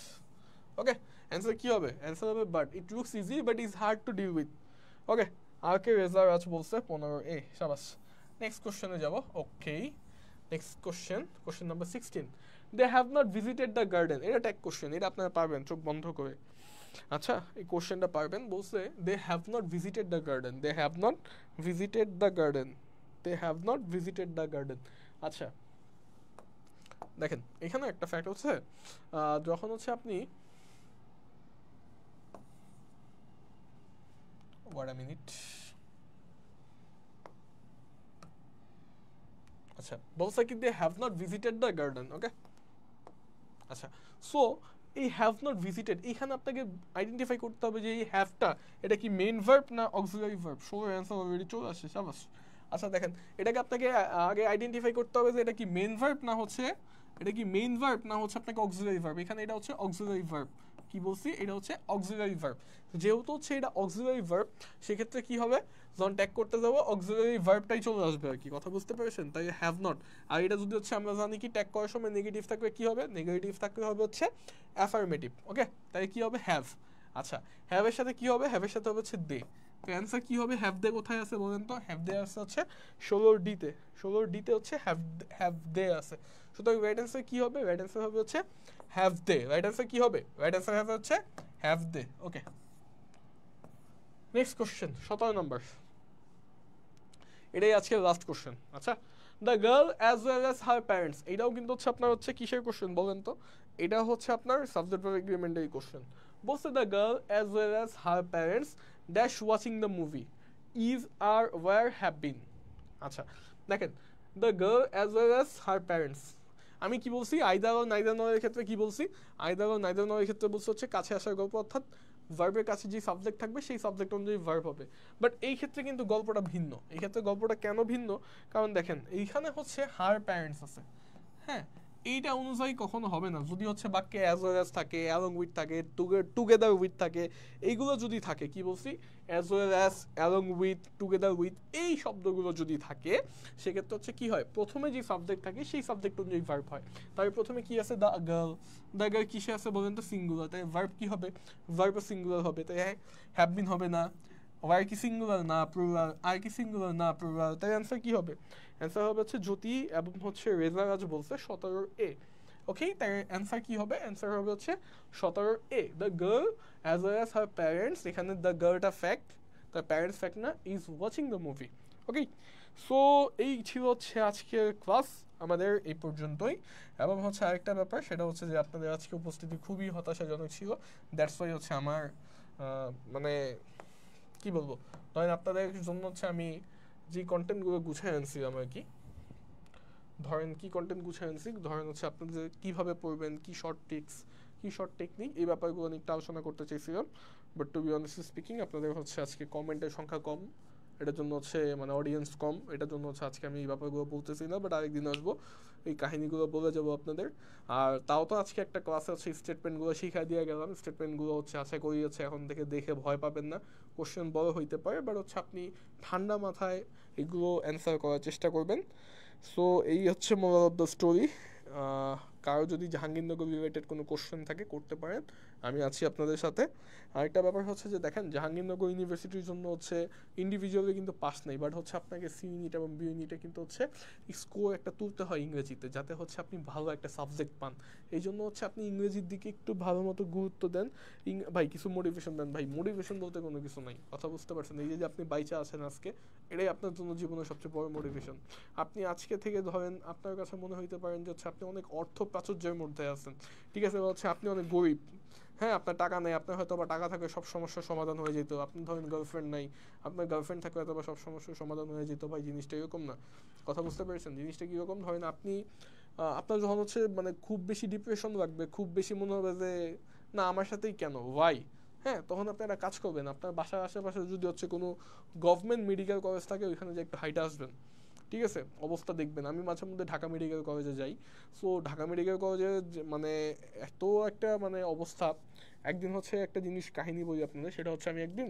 ওকে, অ্যান্সার কি হবে, অ্যান্সার হবে but, it looks easy but is hard to deal with. Okay, আর কে রেজার আজ বলছে 15 এ, সাবাস। নেক্সট কোশ্চেনে যাব। ওকে, next question, question number 16, they have not visited the garden, এটা ট্যাগ কোশ্চেন, এটা আপনারা পারবেন চোখ বন্ধ করে। আচ্ছা এই কোশ্চেনটা পারবেন, বলছে they have not visited the garden, they have not visited the garden, they have not visited the garden. আচ্ছা দেখেন এখানে একটা ফ্যাক্ট হচ্ছে, যখন হচ্ছে আপনি, ওয়েট আ মিনিট, আচ্ছা বলছে কি they have not visited the garden. Okay, আচ্ছা সো এই হ্যাভ নট ভিজিটেড, এইখানে আপনাকে আইডেন্টিফাই করতে হবে যে এই হ্যাভটা এটা কি মেইন ভার্ব না অক্সিলারি ভার্ব। ষোলোর অ্যান্সার অলরেডি চলে আসছে, সাবাস। আচ্ছা দেখেন, এটাকে আপনাকে আগে আইডেন্টিফাই করতে হবে যে এটা কি মেইন ভার্ব না হচ্ছে, এটা কি মেইন ভার্ব না হচ্ছে আপনাকে অক্সিলারি ভার্ব। এখানে এটা হচ্ছে অক্সিলারি ভার্ব, কি বলছি, এটা হচ্ছে অক্সিলারি ভার্ব। যেহেতু হচ্ছে এটা অক্সিলারি ভার্ব, সেক্ষেত্রে কি হবে, যখন ট্যাগ করতে যাবো অক্সিলারি ভার্বটাই চলে আসবে আর কি, কথা বুঝতে পেরেছেন। তাই হ্যাভ নট, আর এটা যদি হচ্ছে আমরা জানি কি ট্যাগ করার সময় নেগেটিভ থাকবে, কি হবে, নেগেটিভ থাকলে হবে হচ্ছে অ্যাফার্মেটিভ। ওকে, তাই কি হবে, হ্যাভ। আচ্ছা, হ্যাভের সাথে কি হবে, হ্যাভের সাথে হবে হচ্ছে দে। তো অ্যান্সার কি হবে, হ্যাভ দে কোথায় আছে বলেন তো, হ্যাভ দে আছে হচ্ছে 16 ডিতে, 16 ডিতে হচ্ছে হ্যাভ দে আছে। সুতরাং রাইট অ্যান্সার কি হবে, রাইট অ্যান্সার হবে হচ্ছে হ্যাভ দে। রাইট অ্যান্সার কি হবে, রাইট অ্যান্সার হবে হচ্ছে have they. Okay, next question 17 number, এটাই আজকে লাস্ট কোশ্চেন। আচ্ছা, the girl as well as her parents, এটাও কিন্তু হচ্ছে আপনার হচ্ছে কিসের কোশ্চেন বলেন তো, এটা হচ্ছে আপনার সাবজেক্ট ভার্ব এগ্রিমেন্টারি কোশ্চেন। বলছে the girl as well as her parents dash watching the movie is are were have been. আচ্ছা দেখেন, the girl as well as her parents, আমি কি বলছি, আইদার ও নাইদার নয়ের ক্ষেত্রে কি বলছি, আইদার ও নাইদার নয়ের ক্ষেত্রে বলছে হচ্ছে কাছে আসার গল্প, অর্থাৎ ভার্বের কাছে যে সাবজেক্ট থাকবে সেই সাবজেক্ট অনুযায়ী ভার্ব হবে। বাট এই ক্ষেত্রে কিন্তু গল্পটা ভিন্ন। এই ক্ষেত্রে গল্পটা কেন ভিন্ন, কারণ দেখেন এইখানে হচ্ছে হার প্যারেন্টস আছে, হ্যাঁ, এইটা অনুযায়ী কখনো হবে না। যদি হচ্ছে বাক্যে অ্যাজ ওয়েল অ্যাজ থাকে, অ্যালং উইথ থাকে, টুগেদার উইথ থাকে, এইগুলো যদি থাকে, কি বলছি, as well as, along with, together with, এই শব্দগুলো যদি থাকে, সেক্ষেত্রে হচ্ছে কি হয়, প্রথমে যে সাবজেক্ট থাকে সেই সাবজেক্ট অনুযায়ী ভার্ব হয়। তাই প্রথমে কি আছে, দ্য গার্ল, দ্য গার্ল কিসে আছে বলেন তো, সিঙ্গুলার, তাই ভার্ব কি হবে, ভার্ব সিঙ্গুলার হবে, তাই হ্যাভ বিন হবে না, ওয়ার কি সিঙ্গুলার না প্লুরাল, আর কি সিঙ্গুলার না প্লুরাল, তাই অ্যান্সার কি হবে, অ্যান্সার হবে হচ্ছে জ্যোতি এবং হচ্ছে রেজারাজ বলছে 17 ওকে, তাই অ্যান্সার কি হবে, অ্যান্সার হবে হচ্ছে 17 the girl as well as her parents, এখানে দ্য গার্লটা ফ্যাক্ট, তার প্যারেন্টস ফ্যাক্ট না, is watching the movie. Okay, so এই ছিল হচ্ছে আজকের ক্লাস আমাদের এই পর্যন্তই। এবং হচ্ছে আরেকটা ব্যাপার, সেটা হচ্ছে যে আপনাদের আজকে উপস্থিতি খুবই হতাশাজনক ছিল। দ্যাটস ওয়াই হচ্ছে আমার মানে কি বলবো, ধরেন আপনাদের জন্য হচ্ছে আমি যে কন্টেন্টগুলো গুছিয়ে আনছিলাম আর কি, ধরেন কি কন্টেন্ট গুছিয়ে আনছি, ধরেন হচ্ছে আপনাদের কীভাবে পড়বেন, কি শর্ট টিক্স, কি শর্ট টেকনিক, এই ব্যাপারগুলো নিয়ে একটু আলোচনা করতে চাইছিলাম। But to be honestly speaking, আপনাদের হচ্ছে আজকে কমেন্টের সংখ্যা কম, এটার জন্য হচ্ছে মানে অডিয়েন্স কম, এটার জন্য হচ্ছে আজকে আমি এই ব্যাপারগুলো বলতেছি না। বাট আরেকদিন আসবো, এই কাহিনিগুলো বলে যাবো আপনাদের। আর তাও তো আজকে একটা ক্লাসে হচ্ছে স্টেটমেন্টগুলো শিখিয়ে দিয়ে গেলাম। স্টেটমেন্টগুলো হচ্ছে আশা করি হচ্ছে এখন থেকে দেখে ভয় পাবেন না, কোশ্চেন বড় হইতে পারে, বাট হচ্ছে আপনি ঠান্ডা মাথায় এগুলো অ্যান্সার করার চেষ্টা করবেন। সো এই হচ্ছে মোরাল অফ দ্য স্টোরি। কারো যদি জাহাঙ্গীরনগর রিলেটেড কোনো কোশ্চেন থাকে করতে পারেন, আমি আছি আপনাদের সাথে। আরেকটা ব্যাপার হচ্ছে যে দেখেন, জাহাঙ্গীরনগর ইউনিভার্সিটির জন্য হচ্ছে ইন্ডিভিজুয়ালি কিন্তু পাস নেই, বাট হচ্ছে আপনাকে সি ইউনিট এবং বি ইউনিটে কিন্তু হচ্ছে স্কোর একটা তুলতে হয় ইংরেজিতে, যাতে হচ্ছে আপনি ভালো একটা সাবজেক্ট পান। এই জন্য হচ্ছে আপনি ইংরেজির দিকে একটু ভালো মতো গুরুত্ব দেন। ভাই কিছু মোটিভেশন দেন, ভাই মোটিভেশন বলতে কোনো কিছু নাই, কথা বুঝতে পারছেন, এই যে আপনি বাইচা আছেন আজকে, এটাই আপনার জন্য জীবনের সবচেয়ে বড় মোটিভেশন। আপনি আজকে থেকে ধরেন আপনার কাছে মনে হইতে পারেন যে হচ্ছে আপনি অনেক অর্থ প্রাচুর্যের মধ্যে আছেন, ঠিক আছে, হচ্ছে আপনি অনেক গরিব, হ্যাঁ, আপনার টাকা নেই, আপনার হয়তো বা টাকা থাকলে সব সমস্যার সমাধান হয়ে যেত। আপনি ধরেন গার্লফ্রেন্ড নাই, আপনার গার্লফ্রেন্ড থাকলে হয়তো বা সব সমস্যার সমাধান হয়ে যেত। ভাই জিনিসটা এরকম না, কথা বুঝতে পেরেছেন, জিনিসটা কীরকম, ধরেন আপনি আপনার যখন হচ্ছে মানে খুব বেশি ডিপ্রেশন লাগবে, খুব বেশি মনে হবে যে না আমার সাথেই কেন, ওয়াই, হ্যাঁ, তখন আপনি একটা কাজ করবেন, আপনার বাসার আশেপাশে যদি হচ্ছে কোনো গভর্নমেন্ট মেডিকেল কলেজ থাকে, ওইখানে যে একটু হাইটে আসবেন, ঠিক আছে, অবস্থা দেখবেন। আমি মাঝে মধ্যে ঢাকা মেডিকেল কলেজে যাই, সো ঢাকা মেডিকেল কলেজে মানে এত একটা মানে অবস্থা, একদিন হচ্ছে একটা জিনিস কাহিনী বলি আপনাদের, সেটা হচ্ছে আমি একদিন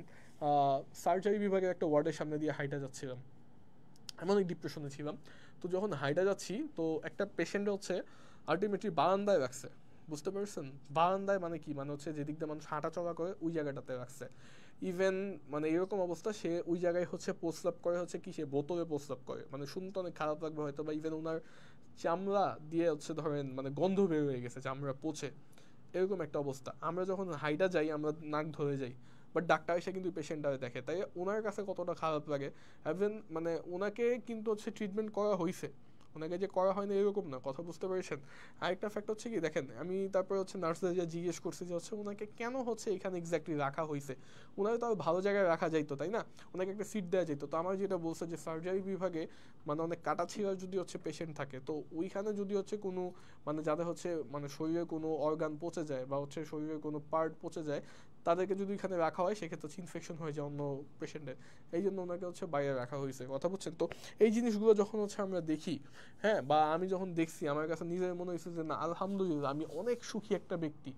সার্জারি বিভাগের একটা ওয়ার্ডের সামনে দিয়ে হাইটা যাচ্ছিলাম, আমি অনেক ডিপ্রেশনে ছিলাম। তো যখন হাইটা যাচ্ছি, তো একটা পেশেন্ট হচ্ছে আলটিমেটলি বারান্দায় রাখছে, বুঝতে পারছেন, বারান্দায় মানে কি, মানে হচ্ছে যেদিক দিয়ে মানুষ হাঁটা চলা করে ওই জায়গাটাতে রাখছে। ইভেন মানে এরকম অবস্থা, সে ওই জায়গায় হচ্ছে প্রস্রাব করে হচ্ছে কি, সে বোতলে প্রস্রাব করে, মানে শুনতে অনেক খারাপ লাগবে হয়তো, বা ইভেন ওনার চামড়া দিয়ে হচ্ছে ধরেন মানে গন্ধ বের হয়ে গেছে, চামড়া পচে, এরকম একটা অবস্থা। আমরা যখন হাইটা যাই আমরা নাক ধরে যাই, বাট ডাক্তার এসে কিন্তু পেশেন্টটারে দেখে, তাই ওনার কাছে কতটা খারাপ লাগে। ইভেন মানে ওনাকে কিন্তু হচ্ছে ট্রিটমেন্ট করা হয়েছে, ওনাকে যে করা হয় না এরকম না, কথা বুঝতে পেরেছেন? আরেকটা ফ্যাক্ট হচ্ছে কি দেখেন, আমি তারপরে হচ্ছে নার্সদের যে জিজ্ঞেস করছি যে হচ্ছে ওনাকে কেন হচ্ছে এখানে এক্স্যাক্টলি রাখা হয়েছে, ওনাকে তো আরও ভালো জায়গায় রাখা যাইতো তাই না, ওনাকে একটা সিট দেওয়া যেত। তো আমার যেটা বলছে যে সার্জারি বিভাগে মানে অনেক কাটা ছিঁড়ার যদি হচ্ছে পেশেন্ট থাকে, তো ওইখানে যদি হচ্ছে কোনো মানে যাদের হচ্ছে মানে শরীরে কোনো অর্গান পচে যায় বা হচ্ছে শরীরের কোনো পার্ট পচে যায়, তাদেরকে যদি এখানে রাখা হয় সেক্ষেত্রে হচ্ছে ইনফেকশন হয়ে যায় অন্য পেশেন্টের, এই জন্য ওনাকে হচ্ছে বাইরে রাখা হয়েছে, কথা বুঝছেন? তো এই জিনিসগুলো যখন হচ্ছে আমরা দেখি, হ্যাঁ, বা আমি যখন দেখছি আমার কাছে নিজের মনে হয়েছে যে না আলহামদুলিল্লাহ আমি অনেক সুখী একটা ব্যক্তি,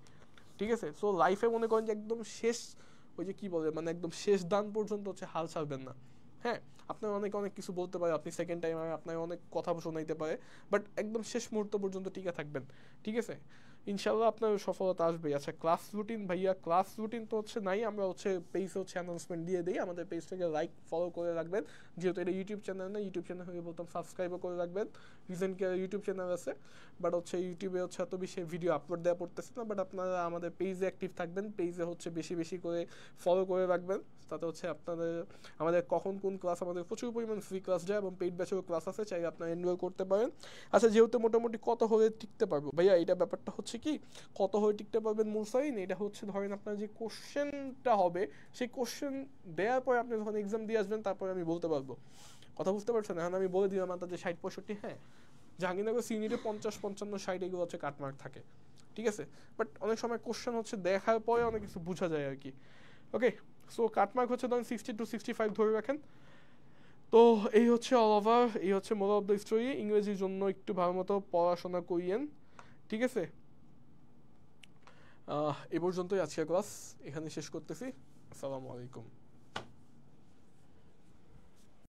ঠিক আছে? সো লাইফে মনে করেন যে একদম শেষ, ওই যে কি বলে মানে একদম শেষ দান পর্যন্ত হচ্ছে হাল ছাড়বেন না, হ্যাঁ। আপনার অনেক অনেক কিছু বলতে পারে, আপনি সেকেন্ড টাইম আপনার অনেক কথা শোনাইতে পারে, বাট একদম শেষ মুহূর্ত পর্যন্ত টিকে থাকবেন, ঠিক আছে? ইনশাল্লাহ আপনার সফলতা আসবে। আচ্ছা ক্লাস রুটিন ভাইয়া, ক্লাস রুটিন তো হচ্ছে নাই, আমরা হচ্ছে পেজে হচ্ছে অ্যানাউন্সমেন্ট দিয়ে দিই, আমাদের পেজটাকে লাইক ফলো করে রাখবেন, যেহেতু এটা ইউটিউব চ্যানেল না, ইউটিউব চ্যানেল হয়ে বলতাম সাবস্ক্রাইবও করে রাখবেন। রিসেন্ট ইউটিউব চ্যানেল আছে, বাট হচ্ছে ইউটিউবে হচ্ছে এত বেশি ভিডিও আপলোড দেওয়া পড়তেছে না, বাট আপনারা আমাদের পেজে অ্যাক্টিভ থাকবেন, পেজে হচ্ছে বেশি বেশি করে ফলো করে রাখবেন, তাতে হচ্ছে আপনাদের আমাদের কখন কোন ক্লাস, আমাদের প্রচুর পরিমাণ ফ্রি ক্লাস যায় এবং পেইড ব্যাচেও ক্লাস আছে, চাই আপনারা এনরোল করতে পারেন। আচ্ছা যেহেতু মোটামুটি কত হলে টিকতে পারবো ভাইয়া, এটা ব্যাপারটা হচ্ছে কি কত হয়ে টিকতে পারবেন মুরসাইন, এটা হচ্ছে ধরেন আপনার যে কোশ্চেনটা হবে সেই কোশ্চেন দেওয়ার পরে আপনি যখন এক্সাম দিয়ে আসবেন তারপরে আমি বলতে পারবো, কথা বুঝতে পারছেন? এখন আমি বলে দিলাম আপনার যে 60-65, হ্যাঁ জাহাঙ্গীরনগর সিনিয়রে 50-55-60 এগুলো হচ্ছে কাটমার্ক থাকে, ঠিক আছে? বাট অনেক সময় কোশ্চেন হচ্ছে দেখার পরে অনেক কিছু বোঝা যায় আর কি। ওকে, সো কাটমার্ক হচ্ছে ধরেন 60-65 ধরে রাখেন। তো এই হচ্ছে অল ওভার, এই হচ্ছে মোরাল অফ দ্য স্টোরি। ইংরেজির জন্য একটু ভালো মতো পড়াশোনা করিয়েন, ঠিক আছে? এ পর্যন্তই আজকের ক্লাস এখানে শেষ করতেছি। আসসালামু আলাইকুম।